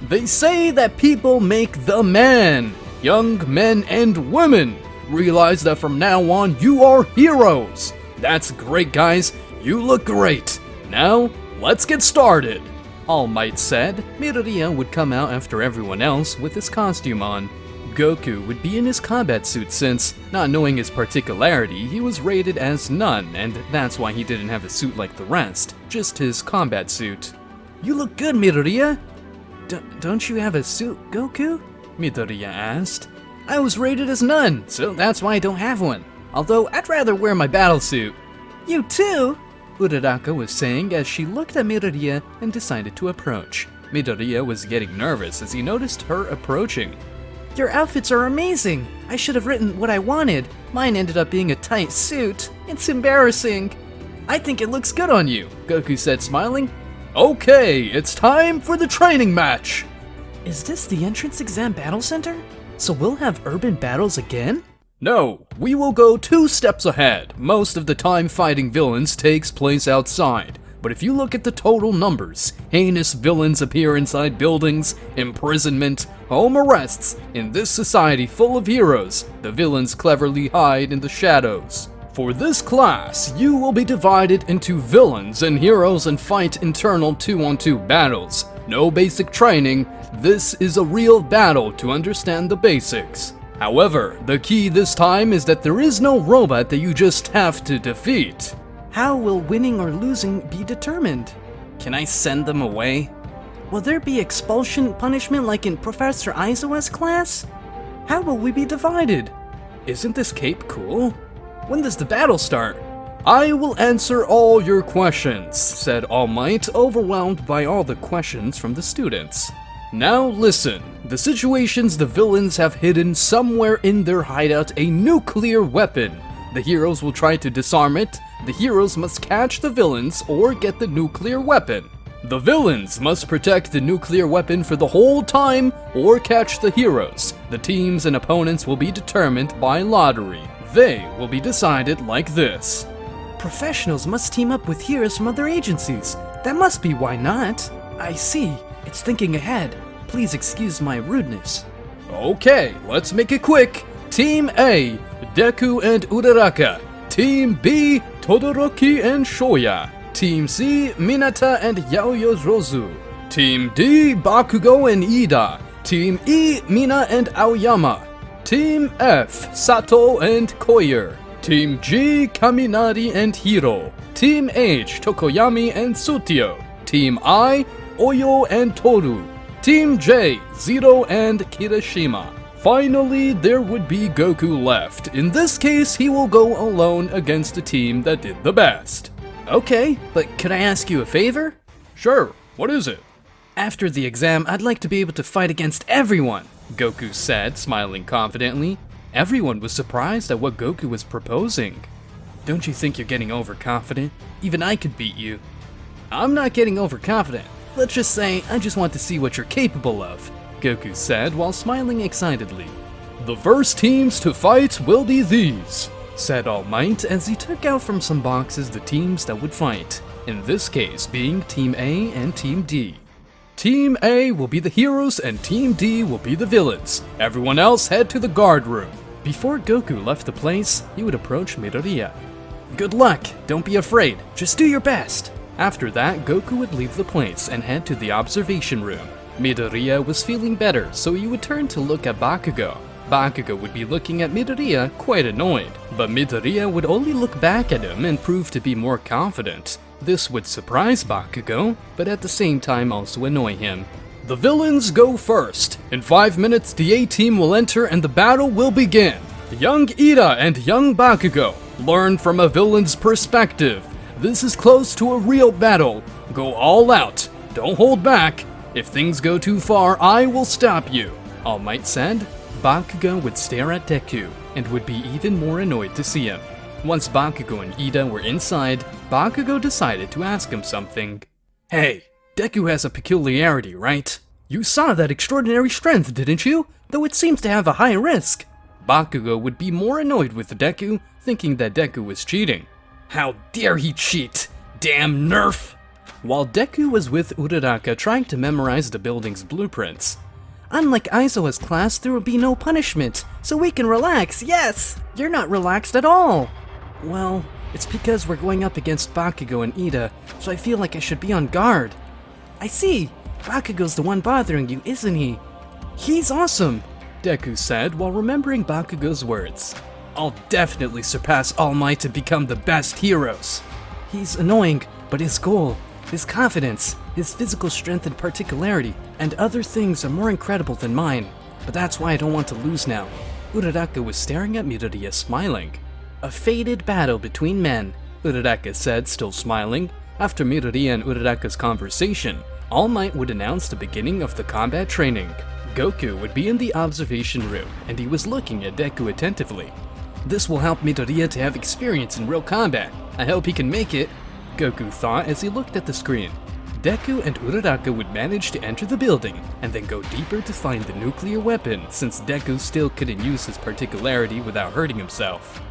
Speaker 1: They say that people make the man, young men and women. Realize that from now on, you are heroes. That's great, guys. You look great. Now, let's get started. All Might said. Midoriya would come out after everyone else with his costume on. Goku would be in his combat suit since, not knowing his particularity, he was rated as none, and that's why he didn't have a suit like the rest, just his combat suit.
Speaker 2: You look good, Midoriya. Don't you have a suit, Goku?
Speaker 1: Midoriya asked.
Speaker 2: I was rated as none, so that's why I don't have one. Although I'd rather wear my battle suit. You too?
Speaker 1: Uraraka was saying as she looked at Midoriya and decided to approach. Midoriya was getting nervous as he noticed her approaching.
Speaker 2: Your outfits are amazing. I should have written what I wanted. Mine ended up being a tight suit. It's embarrassing.
Speaker 1: I think it looks good on you, Goku said, smiling. Okay, it's time for the training match.
Speaker 2: Is this the entrance exam battle center? So we'll have urban battles again?
Speaker 1: No, we will go 2 steps ahead. Most of the time fighting villains takes place outside. But if you look at the total numbers, heinous villains appear inside buildings, imprisonment, home arrests. In this society full of heroes, the villains cleverly hide in the shadows. For this class, you will be divided into villains and heroes and fight internal 2-on-2 battles. No basic training, this is a real battle to understand the basics. However, the key this time is that there is no robot that you just have to defeat.
Speaker 2: How will winning or losing be determined?
Speaker 1: Can I send them away?
Speaker 2: Will there be expulsion punishment like in Professor Aizawa's class? How will we be divided?
Speaker 1: Isn't this cape cool? When does the battle start? I will answer all your questions, said All Might, overwhelmed by all the questions from the students. Now listen, the situations the villains have hidden somewhere in their hideout a nuclear weapon. The heroes will try to disarm it. The heroes must catch the villains or get the nuclear weapon. The villains must protect the nuclear weapon for the whole time or catch the heroes. The teams and opponents will be determined by lottery. They will be decided like this.
Speaker 2: Professionals must team up with heroes from other agencies. That must be why not. I see. It's thinking ahead. Please excuse my rudeness.
Speaker 1: Okay, let's make it quick. Team A, Deku and Uraraka. Team B, Todoroki and Shoya. Team C, Minata and Yaoyorozu. Team D, Bakugou and Ida. Team E, Mina and Aoyama. Team F, Sato and Koyer. Team G, Kaminari and Hiro. Team H, Tokoyami and Sutio. Team I, Oyo and Toru. Team J, Zero and Kirishima. Finally, there would be Goku left. In this case, he will go alone against the team that did the best.
Speaker 2: Okay, but could I ask you a favor?
Speaker 1: Sure, what is it?
Speaker 2: After the exam, I'd like to be able to fight against everyone,
Speaker 1: Goku said, smiling confidently. Everyone was surprised at what Goku was proposing.
Speaker 2: Don't you think you're getting overconfident? Even I could beat you.
Speaker 1: I'm not getting overconfident.
Speaker 2: Let's just say I just want to see what you're capable of,
Speaker 1: Goku said while smiling excitedly. The first teams to fight will be these, said All Might as he took out from some boxes the teams that would fight, in this case being Team A and Team D. Team A will be the heroes and Team D will be the villains. Everyone else head to the guard room. Before Goku left the place, he would approach Midoriya.
Speaker 2: Good luck, don't be afraid, just do your best.
Speaker 1: After that, Goku would leave the place and head to the observation room. Midoriya was feeling better, so he would turn to look at Bakugou. Bakugou would be looking at Midoriya quite annoyed, but Midoriya would only look back at him and prove to be more confident. This would surprise Bakugou, but at the same time also annoy him. The villains go first. In 5 minutes, the A team will enter and the battle will begin. Young Ida and young Bakugou, learn from a villain's perspective. This is close to a real battle. Go all out. Don't hold back. If things go too far, I will stop you. All Might said. Bakugou would stare at Deku and would be even more annoyed to see him. Once Bakugou and Ida were inside, Bakugou decided to ask him something. Hey, Deku has a peculiarity, right? You saw that extraordinary strength, didn't you? Though it seems to have a high risk. Bakugou would be more annoyed with Deku, thinking that Deku was cheating. How dare he cheat! Damn nerf! While Deku was with Uraraka trying to memorize the building's blueprints.
Speaker 2: Unlike Aizo's class, there will be no punishment, so we can relax, yes! You're not relaxed at all! Well, it's because we're going up against Bakugou and Ida, so I feel like I should be on guard. I see! Bakugou's the one bothering you, isn't he? He's awesome!
Speaker 1: Deku said while remembering Bakugou's words. I'll definitely surpass All Might and become the best heroes.
Speaker 2: He's annoying, but his goal, his confidence, his physical strength and particularity, and other things are more incredible than mine. But that's why I don't want to lose now. Uraraka was staring at Midoriya, smiling. A fated battle between men, Uraraka said, still smiling. After Midoriya and Uraraka's conversation, All Might would announce the beginning of the combat training. Goku would be in the observation room, and he was looking at Deku attentively. This will help Midoriya to have experience in real combat. I hope he can make it, Goku thought as he looked at the screen. Deku and Uraraka would manage to enter the building, and then go deeper to find the nuclear weapon, since Deku still couldn't use his particularity without hurting himself.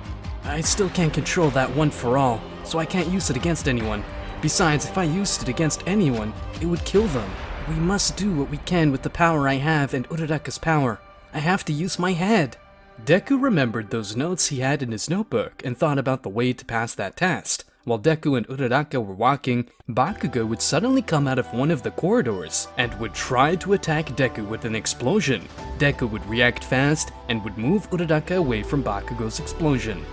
Speaker 2: I still can't control that one for all, so I can't use it against anyone. Besides, if I used it against anyone, it would kill them. We must do what we can with the power I have and Uraraka's power. I have to use my head.
Speaker 1: Deku remembered those notes he had in his notebook and thought about the way to pass that test. While Deku and Uraraka were walking, Bakugou would suddenly come out of one of the corridors and would try to attack Deku with an explosion. Deku would react fast and would move Uraraka away from Bakugou's explosion.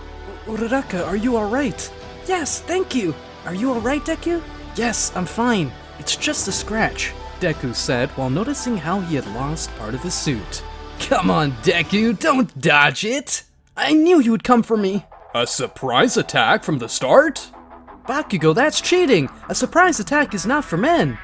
Speaker 2: Uraraka, are you alright? Yes, thank you. Are you alright, Deku? Yes, I'm fine. It's just a scratch,
Speaker 1: Deku said while noticing how he had lost part of his suit. Come on, Deku, don't dodge it!
Speaker 2: I knew you would come for me!
Speaker 1: A surprise attack from the start?
Speaker 2: Bakugou, that's cheating! A surprise attack is not for men!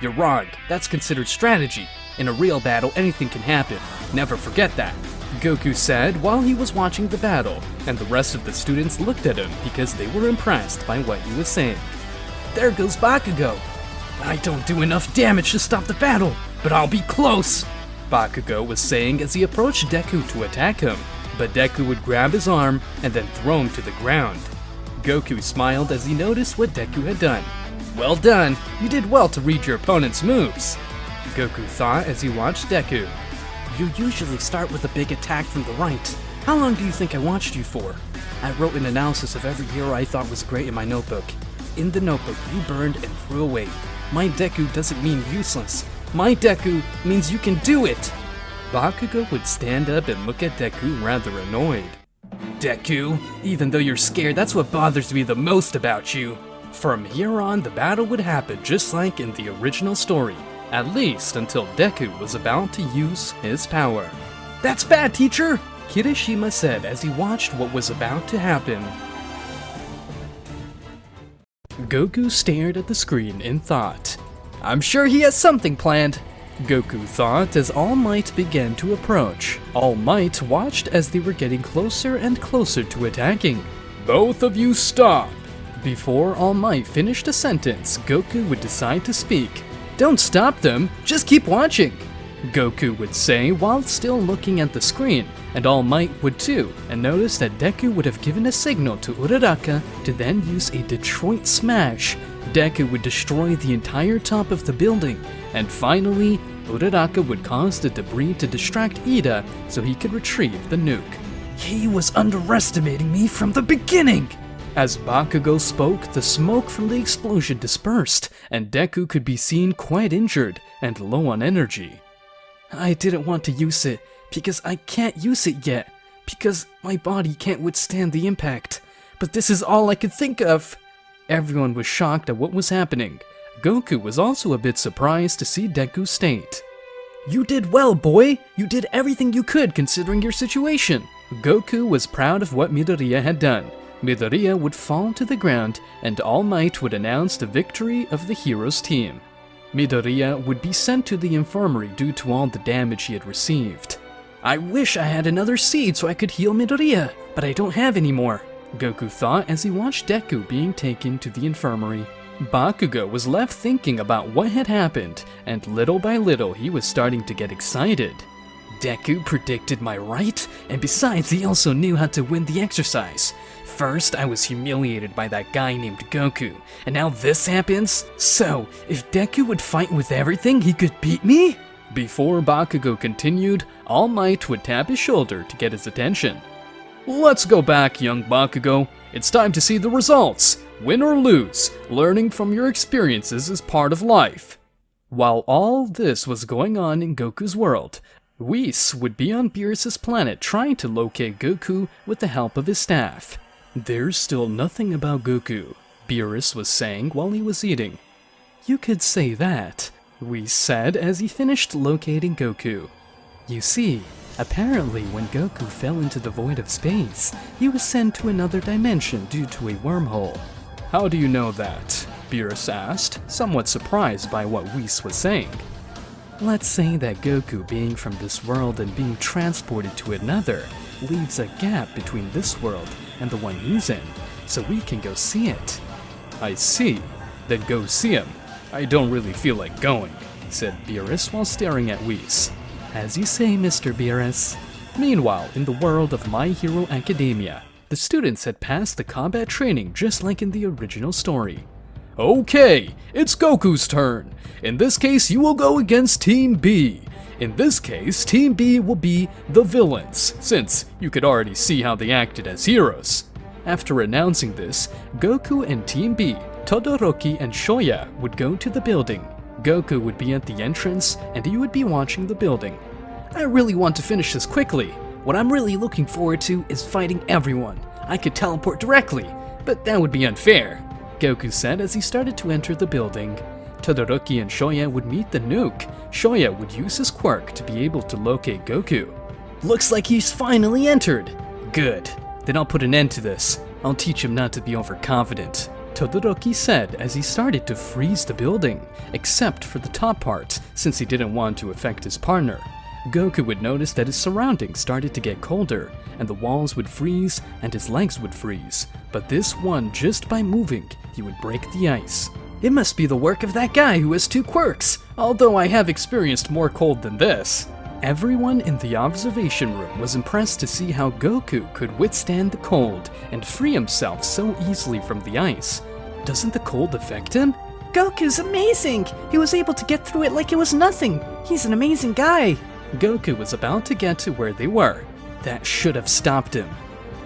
Speaker 1: You're wrong, that's considered strategy. In a real battle, anything can happen. Never forget that, Goku said while he was watching the battle, and the rest of the students looked at him because they were impressed by what he was saying.
Speaker 2: There goes Bakugou! I don't do enough damage to stop the battle, but I'll be close!
Speaker 1: Bakugou was saying as he approached Deku to attack him, but Deku would grab his arm and then throw him to the ground. Goku smiled as he noticed what Deku had done. Well done, you did well to read your opponent's moves, Goku thought as he watched Deku.
Speaker 2: You usually start with a big attack from the right. How long do you think I watched you for? I wrote an analysis of every hero I thought was great in my notebook. In the notebook you burned and threw away. My Deku doesn't mean useless. My Deku means you can do it!
Speaker 1: Bakugou would stand up and look at Deku rather annoyed. Deku, even though you're scared, that's what bothers me the most about you. From here on, the battle would happen just like in the original story, at least until Deku was about to use his power.
Speaker 2: That's bad, teacher!
Speaker 1: Kirishima said as he watched what was about to happen. Goku stared at the screen in thought.
Speaker 2: I'm sure he has something planned,
Speaker 1: Goku thought as All Might began to approach. All Might watched as they were getting closer and closer to attacking. Both of you stop! Before All Might finished a sentence, Goku would decide to speak. Don't stop them, just keep watching, Goku would say while still looking at the screen, and All Might would too, and notice that Deku would have given a signal to Uraraka to then use a Detroit Smash. Deku would destroy the entire top of the building, and finally, Uraraka would cause the debris to distract Ida so he could retrieve the nuke.
Speaker 2: He was underestimating me from the beginning!
Speaker 1: As Bakugou spoke, the smoke from the explosion dispersed, and Deku could be seen quite injured and low on energy.
Speaker 2: I didn't want to use it, because I can't use it yet, because my body can't withstand the impact. But this is all I could think of.
Speaker 1: Everyone was shocked at what was happening. Goku was also a bit surprised to see Deku's state.
Speaker 2: You did well, boy! You did everything you could considering your situation.
Speaker 1: Goku was proud of what Midoriya had done. Midoriya would fall to the ground, and All Might would announce the victory of the heroes' team. Midoriya would be sent to the infirmary due to all the damage he had received. I wish I had another seed so I could heal Midoriya, but I don't have any more, Goku thought as he watched Deku being taken to the infirmary. Bakugou was left thinking about what had happened, and little by little he was starting to get excited. Deku predicted my right, and besides he also knew how to win the exercise. First, I was humiliated by that guy named Goku, and now this happens? So, if Deku would fight with everything, he could beat me? Before Bakugou continued, All Might would tap his shoulder to get his attention. Let's go back, young Bakugou. It's time to see the results. Win or lose, learning from your experiences is part of life. While all this was going on in Goku's world, Whis would be on Beerus' planet trying to locate Goku with the help of his staff. There's still nothing about Goku, Beerus was saying while he was eating. You could say that, Whis said as he finished locating Goku. You see, apparently when Goku fell into the void of space, he was sent to another dimension due to a wormhole. How do you know that? Beerus asked, somewhat surprised by what Whis was saying. Let's say that Goku being from this world and being transported to another leaves a gap between this world and the one he's in, so we can go see it. I see. Then go see him. I don't really feel like going, said Beerus while staring at Whis. As you say, Mr. Beerus. Meanwhile, in the world of My Hero Academia, the students had passed the combat training just like in the original story. Okay, it's Goku's turn. In this case, you will go against Team B. In this case, Team B will be the villains, since you could already see how they acted as heroes. After announcing this, Goku and Team B, Todoroki and Shoya would go to the building. Goku would be at the entrance, and he would be watching the building. I really want to finish this quickly. What I'm really looking forward to is fighting everyone. I could teleport directly, but that would be unfair, Goku said as he started to enter the building. Todoroki and Shoya would meet the nuke. Shoya would use his quirk to be able to locate Goku. Looks like he's finally entered. Good. Then I'll put an end to this. I'll teach him not to be overconfident, Todoroki said as he started to freeze the building, except for the top part, since he didn't want to affect his partner. Goku would notice that his surroundings started to get colder, and the walls would freeze and his legs would freeze, but this one, just by moving, he would break the ice. It must be the work of that guy who has 2 quirks, although I have experienced more cold than this. Everyone in the observation room was impressed to see how Goku could withstand the cold and free himself so easily from the ice. Doesn't the cold affect him?
Speaker 2: Goku's amazing! He was able to get through it like it was nothing! He's an amazing guy!
Speaker 1: Goku was about to get to where they were. That should have stopped him.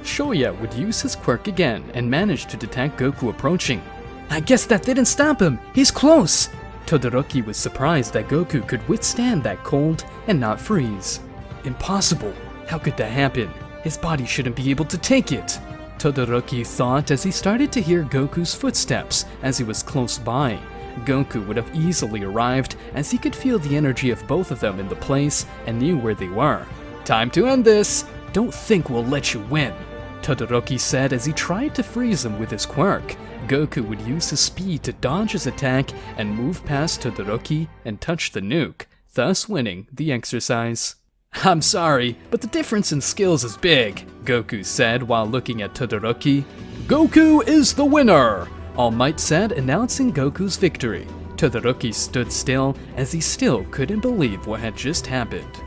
Speaker 1: Shoya would use his quirk again and managed to detect Goku approaching. I guess that didn't stop him. He's close. Todoroki was surprised that Goku could withstand that cold and not freeze. Impossible. How could that happen? His body shouldn't be able to take it. Todoroki thought as he started to hear Goku's footsteps as he was close by. Goku would have easily arrived as he could feel the energy of both of them in the place and knew where they were. Time to end this. Don't think we'll let you win, Todoroki said as he tried to freeze him with his quirk. Goku would use his speed to dodge his attack and move past Todoroki and touch the nuke, thus winning the exercise. I'm sorry, but the difference in skills is big, Goku said while looking at Todoroki. Goku is the winner, All Might said, announcing Goku's victory. Todoroki stood still as he still couldn't believe what had just happened.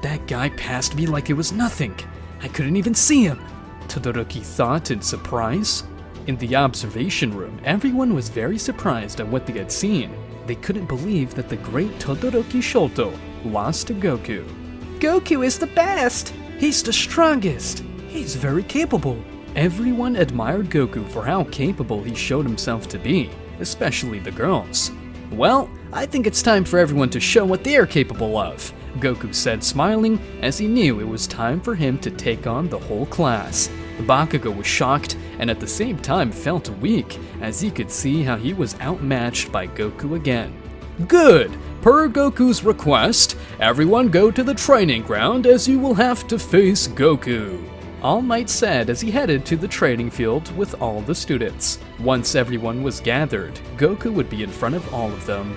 Speaker 1: That guy passed me like it was nothing. I couldn't even see him, Todoroki thought in surprise. In the observation room, everyone was very surprised at what they had seen. They couldn't believe that the great Todoroki Shoto lost to Goku.
Speaker 2: Goku is the best! He's the strongest! He's very capable.
Speaker 1: Everyone admired Goku for how capable he showed himself to be, especially the girls. Well, I think it's time for everyone to show what they're capable of, Goku said, smiling as he knew it was time for him to take on the whole class. Bakugou was shocked and at the same time felt weak as he could see how he was outmatched by Goku again. Good! Per Goku's request, everyone go to the training ground as you will have to face Goku. All Might said as he headed to the training field with all the students. Once everyone was gathered, Goku would be in front of all of them.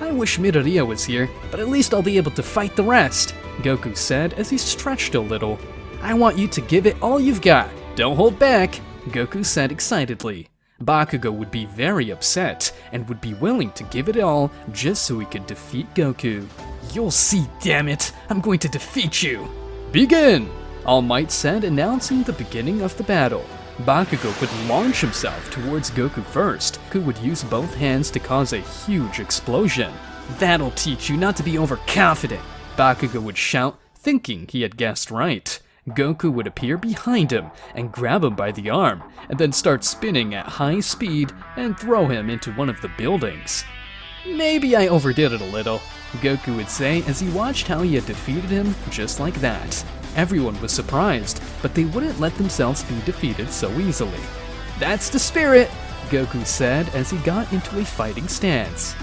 Speaker 2: I wish Midoriya was here, but at least I'll be able to fight the rest,
Speaker 1: Goku said as he stretched a little.
Speaker 2: I want you to give it all you've got. Don't hold back,
Speaker 1: Goku said excitedly. Bakugou would be very upset and would be willing to give it all just so he could defeat Goku.
Speaker 2: You'll see, damn it! I'm going to defeat you!
Speaker 1: Begin! All Might said, announcing the beginning of the battle. Bakugou would launch himself towards Goku first, who would use both hands to cause a huge explosion.
Speaker 2: That'll teach you not to be overconfident,
Speaker 1: Bakugou would shout, thinking he had guessed right. Goku would appear behind him and grab him by the arm, and then start spinning at high speed and throw him into one of the buildings.
Speaker 2: Maybe I overdid it a little,
Speaker 1: Goku would say as he watched how he had defeated him just like that. Everyone was surprised, but they wouldn't let themselves be defeated so easily.
Speaker 2: That's the spirit,
Speaker 1: Goku said as he got into a fighting stance.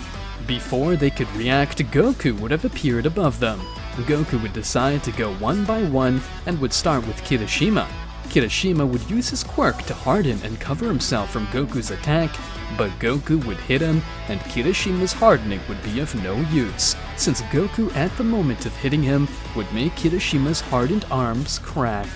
Speaker 1: Before they could react, Goku would have appeared above them. Goku would decide to go one by one and would start with Kirishima. Kirishima would use his quirk to harden and cover himself from Goku's attack, but Goku would hit him and Kirishima's hardening would be of no use, since Goku at the moment of hitting him would make Kirishima's hardened arms crack.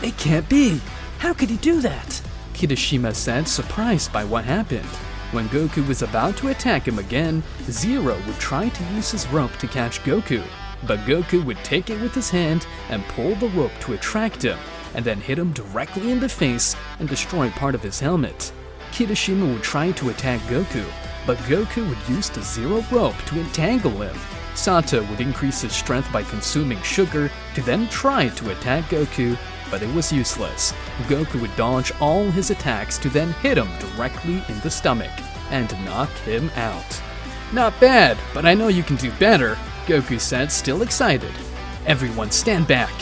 Speaker 2: It can't be! How could he do that?
Speaker 1: Kirishima said, surprised by what happened. When Goku was about to attack him again, Zero would try to use his rope to catch Goku, but Goku would take it with his hand and pull the rope to attract him, and then hit him directly in the face and destroy part of his helmet. Kirishima would try to attack Goku, but Goku would use the Zero rope to entangle him. Sato would increase his strength by consuming sugar to then try to attack Goku, but it was useless. Goku would dodge all his attacks to then hit him directly in the stomach and knock him out.
Speaker 2: Not bad, but I know you can do better,
Speaker 1: Goku said, still excited.
Speaker 2: Everyone stand back,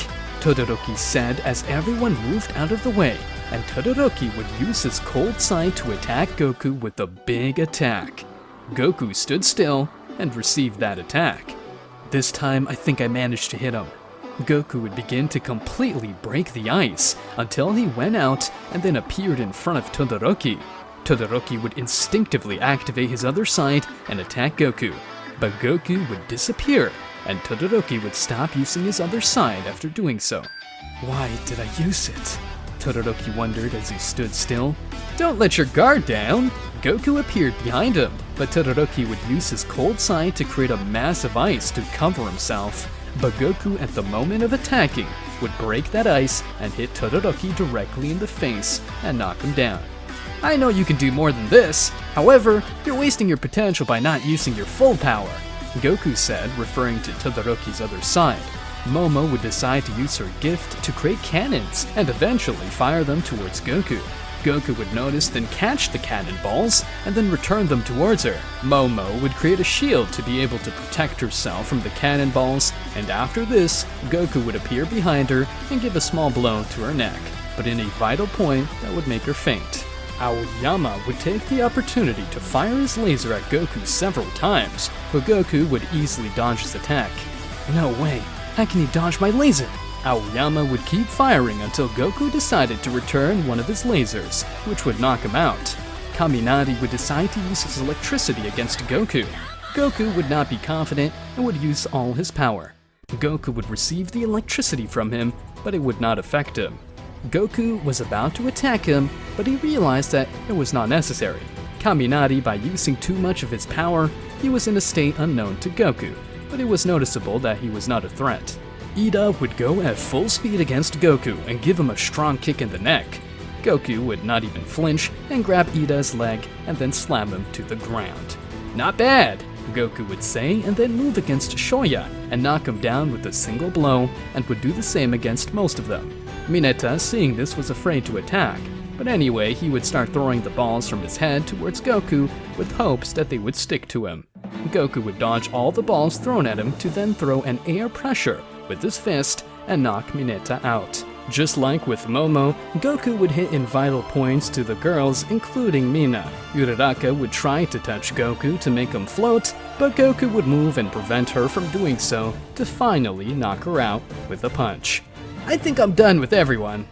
Speaker 1: Todoroki said as everyone moved out of the way, and Todoroki would use his cold side to attack Goku with a big attack. Goku stood still and received that attack.
Speaker 2: This time I think I managed to hit him.
Speaker 1: Goku would begin to completely break the ice until he went out and then appeared in front of Todoroki. Todoroki would instinctively activate his other side and attack Goku, but Goku would disappear and Todoroki would stop using his other side after doing so.
Speaker 2: Why did I use it?
Speaker 1: Todoroki wondered as he stood still. Don't let your guard down! Goku appeared behind him, but Todoroki would use his cold side to create a mass of ice to cover himself. But Goku, at the moment of attacking, would break that ice and hit Todoroki directly in the face and knock him down.
Speaker 2: I know you can do more than this, however, you're wasting your potential by not using your full power,
Speaker 1: Goku said, referring to Todoroki's other side. Momo would decide to use her gift to create cannons and eventually fire them towards Goku. Goku would notice, then catch the cannonballs and then return them towards her. Momo would create a shield to be able to protect herself from the cannonballs, and after this, Goku would appear behind her and give a small blow to her neck, but in a vital point that would make her faint. Aoyama would take the opportunity to fire his laser at Goku several times, but Goku would easily dodge his attack.
Speaker 2: No way, how can he dodge my laser?
Speaker 1: Aoyama would keep firing until Goku decided to return one of his lasers, which would knock him out. Kaminari would decide to use his electricity against Goku. Goku would not be confident and would use all his power. Goku would receive the electricity from him, but it would not affect him. Goku was about to attack him, but he realized that it was not necessary. Kaminari, by using too much of his power, he was in a state unknown to Goku, but it was noticeable that he was not a threat. Ida would go at full speed against Goku and give him a strong kick in the neck. Goku would not even flinch and grab Ida's leg and then slam him to the ground. Not bad, Goku would say, and then move against Shoya and knock him down with a single blow, and would do the same against most of them. Mineta, seeing this, was afraid to attack, but anyway he would start throwing the balls from his head towards Goku with hopes that they would stick to him. Goku would dodge all the balls thrown at him to then throw an air pressure with his fist and knock Mineta out. Just like with Momo, Goku would hit in vital points to the girls, including Mina. Uraraka would try to touch Goku to make him float, but Goku would move and prevent her from doing so to finally knock her out with a punch.
Speaker 2: I think I'm done with everyone.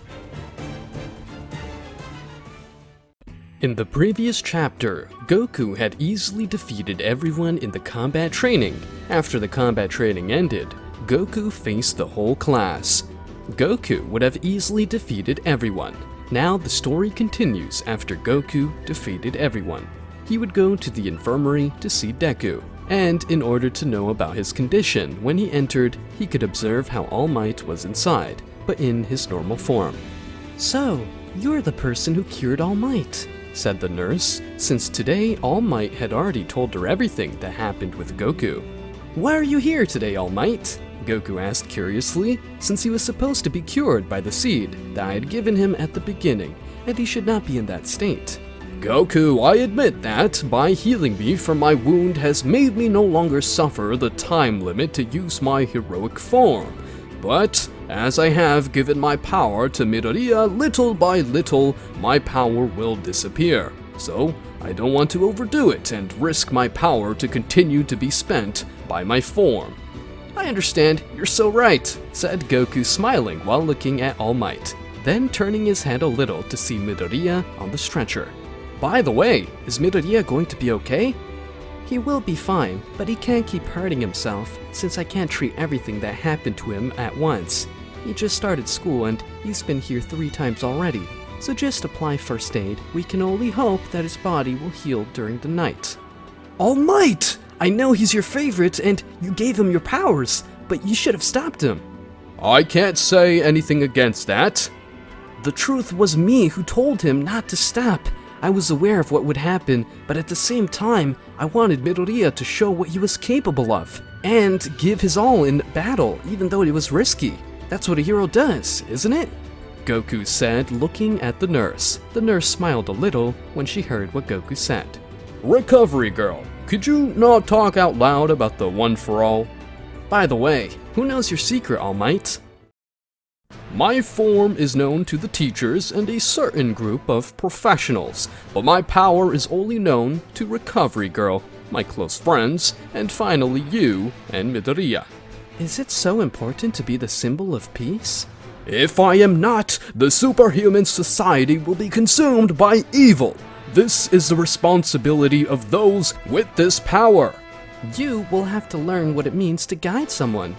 Speaker 1: In the previous chapter, Goku had easily defeated everyone in the combat training. After the combat training ended, Goku faced the whole class. Goku would have easily defeated everyone. Now the story continues after Goku defeated everyone. He would go to the infirmary to see Deku, and in order to know about his condition, when he entered, he could observe how All Might was inside, but in his normal form.
Speaker 2: So, you're the person who cured All Might,
Speaker 1: said the nurse, since today All Might had already told her everything that happened with Goku. Why are you here today, All Might? Goku asked curiously, since he was supposed to be cured by the seed that I had given him at the beginning, and he should not be in that state. Goku, I admit that, by healing me from my wound has made me no longer suffer the time limit to use my heroic form. But, as I have given my power to Midoriya, little by little, my power will disappear. So, I don't want to overdo it and risk my power to continue to be spent by my form. I understand, you're so right, said Goku smiling while looking at All Might, then turning his head a little to see Midoriya on the stretcher. By the way, is Midoriya going to be okay? He will be fine, but he can't keep hurting himself since I can't treat everything that happened to him at once. He just started school and he's been here 3 times already, so just apply first aid. We can only hope that his body will heal during the night. All Might! I know he's your favorite and you gave him your powers, but you should have stopped him. I can't say anything against that. The truth was me who told him not to stop. I was aware of what would happen, but at the same time, I wanted Midoriya to show what he was capable of, and give his all in battle, even though it was risky. That's what a hero does, isn't it? Goku said, looking at the nurse. The nurse smiled a little when she heard what Goku said. Recovery girl, could you not talk out loud about the one for all? By the way, who knows your secret, All Might? My form is known to the teachers and a certain group of professionals, but my power is only known to Recovery Girl, my close friends, and finally you and Midoriya. Is it so important to be the symbol of peace? If I am not, the superhuman society will be consumed by evil. This is the responsibility of those with this power. You will have to learn what it means to guide someone,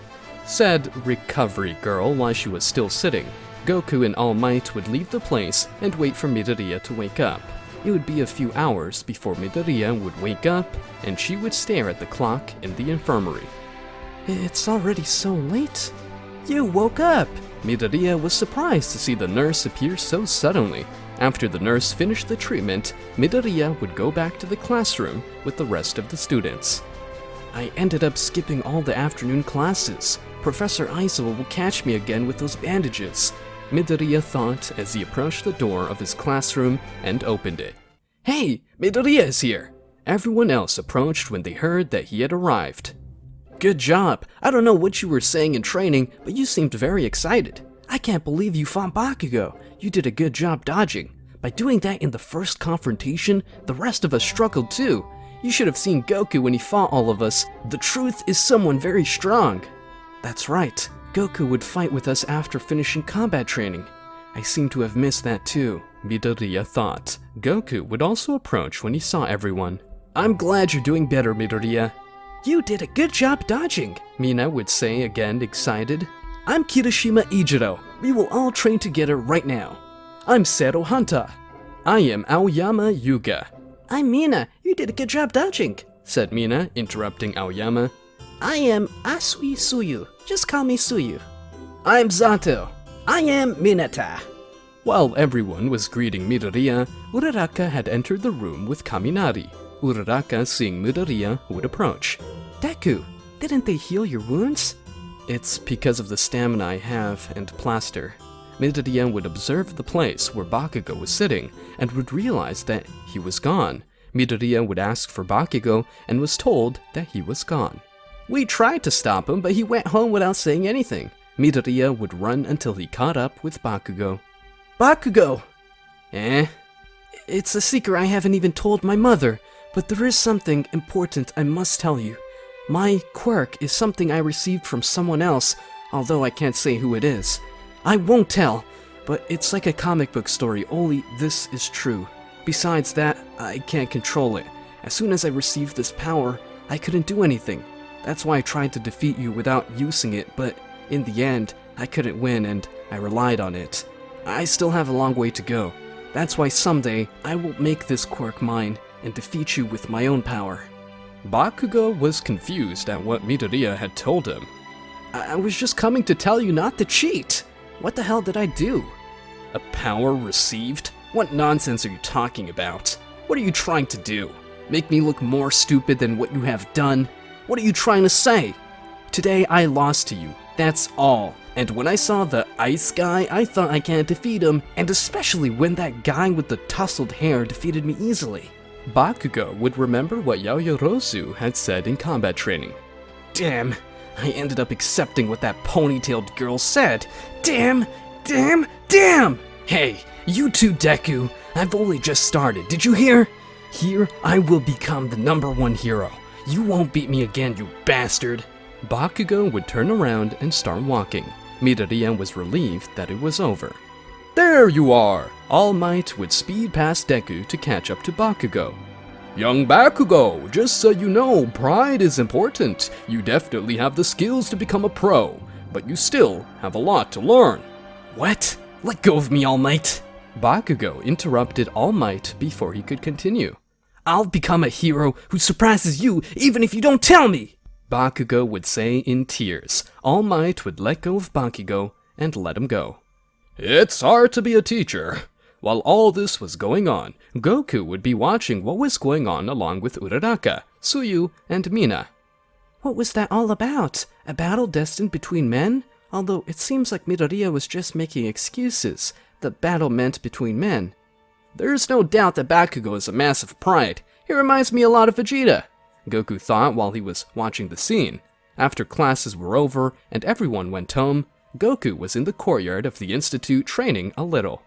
Speaker 1: said Recovery Girl while she was still sitting. Goku and All Might would leave the place and wait for Midoriya to wake up. It would be a few hours before Midoriya would wake up, and she would stare at the clock in the infirmary. It's already so late. You woke up! Midoriya was surprised to see the nurse appear so suddenly. After the nurse finished the treatment, Midoriya would go back to the classroom with the rest of the students. I ended up skipping all the afternoon classes. Professor Aizawa will catch me again with those bandages, Midoriya thought as he approached the door of his classroom and opened it. Hey, Midoriya is here! Everyone else approached when they heard that he had arrived. Good job! I don't know what you were saying in training, but you seemed very excited. I can't believe you fought Bakugou. You did a good job dodging. By doing that in the first confrontation, the rest of us struggled too. You should have seen Goku when he fought all of us. The truth is someone very strong. That's right. Goku would fight with us after finishing combat training. I seem to have missed that too, Midoriya thought. Goku would also approach when he saw everyone. I'm glad you're doing better, Midoriya. You did a good job dodging, Mina would say again, excited. I'm Kirishima Ijiro. We will all train together right now. I'm Sero Hanta. I am Aoyama Yuga. I'm Mina. You did a good job dodging, said Mina, interrupting Aoyama. I am Asui Suyu. Just call me Suyu. I'm Zato. I am Minata. While everyone was greeting Midoriya, Uraraka had entered the room with Kaminari. Uraraka, seeing Midoriya, would approach. Deku, didn't they heal your wounds? It's because of the stamina I have and plaster. Midoriya would observe the place where Bakugou was sitting and would realize that he was gone. Midoriya would ask for Bakugou and was told that he was gone. We tried to stop him, but he went home without saying anything. Midoriya would run until he caught up with Bakugou. Bakugou! It's a secret I haven't even told my mother, but there is something important I must tell you. My quirk is something I received from someone else, although I can't say who it is. I won't tell, but it's like a comic book story, only this is true.
Speaker 2: Besides that, I can't control it. As soon as I received this power, I couldn't do anything. That's why I tried to defeat you without using it, but in the end, I couldn't win and I relied on it. I still have a long way to go. That's why someday I will make this quirk mine and defeat you with my own power.
Speaker 1: Bakugou was confused at what Midoriya had told him.
Speaker 2: I was just coming to tell you not to cheat. What the hell did I do?
Speaker 1: A power received? What nonsense are you talking about? What are you trying to do?
Speaker 2: Make me look more stupid than what you have done? What are you trying to say? Today I lost to you, that's all. And when I saw the ice guy, I thought I can't defeat him, and especially when that guy with the tousled hair defeated me easily.
Speaker 1: Bakugou would remember what Yaoyorozu had said in combat training.
Speaker 2: Damn, I ended up accepting what that ponytailed girl said. Damn! Hey, you two Deku, I've only just started, did you hear? Here, I will become the #1 hero. You won't beat me again, you bastard.
Speaker 1: Bakugou would turn around and start walking. Midoriya was relieved that it was over. There you are! All Might would speed past Deku to catch up to Bakugou. Young Bakugou, just so you know, pride is important. You definitely have the skills to become a pro, but you still have a lot to learn.
Speaker 2: What? Let go of me, All Might!
Speaker 1: Bakugou interrupted All Might before he could continue.
Speaker 2: I'll become a hero who surpasses you even if you don't tell me!
Speaker 1: Bakugou would say in tears. All Might would let go of Bakugou and let him go. It's hard to be a teacher. While all this was going on, Goku would be watching what was going on along with Uraraka, Tsuyu, and Mina.
Speaker 2: What was that all about? A battle destined between men? Although it seems like Midoriya was just making excuses. The battle meant between men.
Speaker 1: There's no doubt that Bakugou is a massive pride. He reminds me a lot of Vegeta, Goku thought while he was watching the scene. After classes were over and everyone went home, Goku was in the courtyard of the Institute training a little.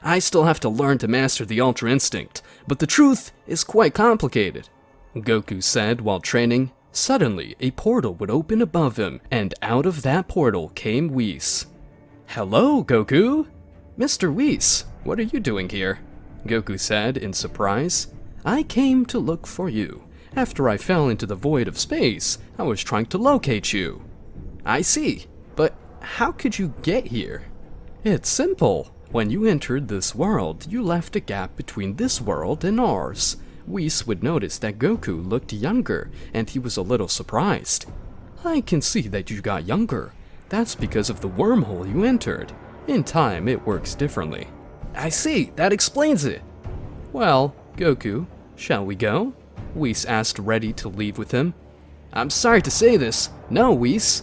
Speaker 1: I still have to learn to master the Ultra Instinct, but the truth is quite complicated, Goku said while training. Suddenly, a portal would open above him, and out of that portal came Whis. Hello, Goku! Mr. Whis, what are you doing here? Goku said in surprise. I came to look for you. After I fell into the void of space, I was trying to locate you. I see, but how could you get here? It's simple. When you entered this world, you left a gap between this world and ours. Whis would notice that Goku looked younger, and he was a little surprised. I can see that you got younger. That's because of the wormhole you entered. In time, it works differently.
Speaker 2: I see, that explains it.
Speaker 1: Well, Goku, shall we go? Whis asked, ready to leave with him.
Speaker 2: I'm sorry to say this. No, Whis.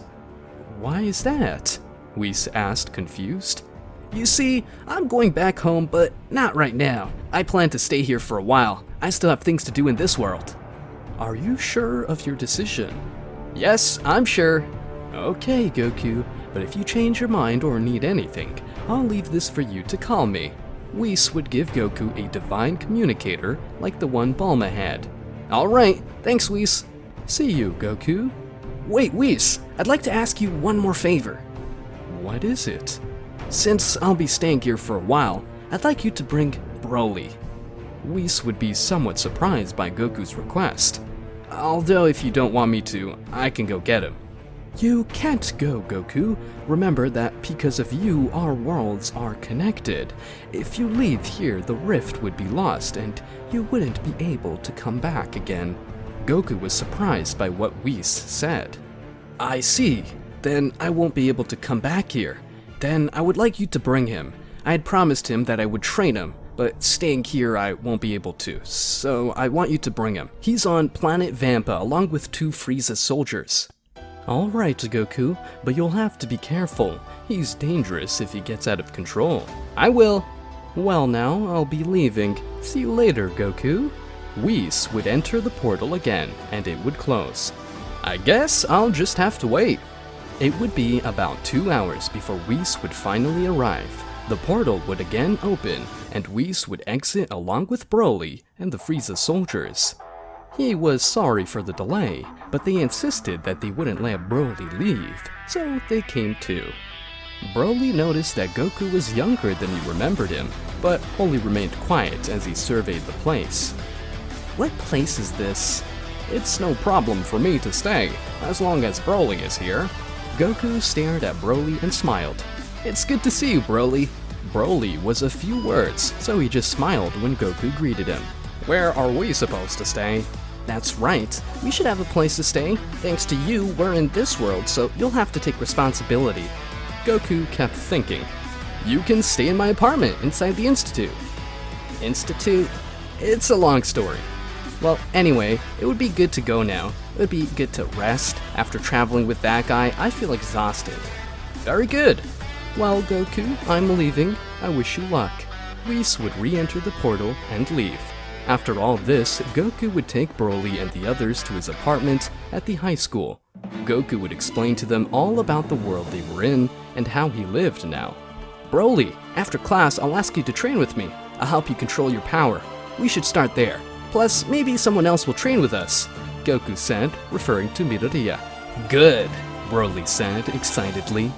Speaker 1: Why is that? Whis asked, confused.
Speaker 2: You see, I'm going back home, but not right now. I plan to stay here for a while. I still have things to do in this world.
Speaker 1: Are you sure of your decision?
Speaker 2: Yes, I'm sure.
Speaker 1: Okay, Goku, but if you change your mind or need anything, I'll leave this for you to call me. Whis would give Goku a divine communicator like the one Bulma had.
Speaker 2: Alright, thanks, Whis.
Speaker 1: See you, Goku.
Speaker 2: Wait, Whis, I'd like to ask you one more favor.
Speaker 1: What is it?
Speaker 2: Since I'll be staying here for a while, I'd like you to bring Broly.
Speaker 1: Whis would be somewhat surprised by Goku's request. Although if you don't want me to, I can go get him. You can't go, Goku. Remember that because of you, our worlds are connected. If you leave here, the rift would be lost, and you wouldn't be able to come back again. Goku was surprised by what Whis said.
Speaker 2: I see. Then I won't be able to come back here. Then I would like you to bring him. I had promised him that I would train him, but staying here I won't be able to, so I want you to bring him. He's on planet Vampa along with 2 Frieza soldiers.
Speaker 1: Alright, Goku, but you'll have to be careful. He's dangerous if he gets out of control.
Speaker 2: I will.
Speaker 1: Well now, I'll be leaving. See you later, Goku. Whis would enter the portal again, and it would close. I guess I'll just have to wait. It would be about 2 hours before Whis would finally arrive. The portal would again open, and Whis would exit along with Broly and the Frieza soldiers. He was sorry for the delay, but they insisted that they wouldn't let Broly leave, so they came too. Broly noticed that Goku was younger than he remembered him, but only remained quiet as he surveyed the place.
Speaker 2: What place is this?
Speaker 1: It's no problem for me to stay, as long as Broly is here. Goku stared at Broly and smiled. It's good to see you, Broly. Broly was a few words, so he just smiled when Goku greeted him. Where are we supposed to stay?
Speaker 2: That's right. We should have a place to stay. Thanks to you, we're in this world, so you'll have to take responsibility.
Speaker 1: Goku kept thinking. You can stay in my apartment inside the Institute. Institute? It's a long story. Well, anyway, it would be good to go now. It would be good to rest. After traveling with that guy, I feel exhausted. Very good. Well, Goku, I'm leaving. I wish you luck. Whis would re-enter the portal and leave. After all this, Goku would take Broly and the others to his apartment at the high school. Goku would explain to them all about the world they were in and how he lived now. Broly, after class, I'll ask you to train with me. I'll help you control your power. We should start there. Plus, maybe someone else will train with us, Goku said, referring to Midoriya. Good, Broly said excitedly.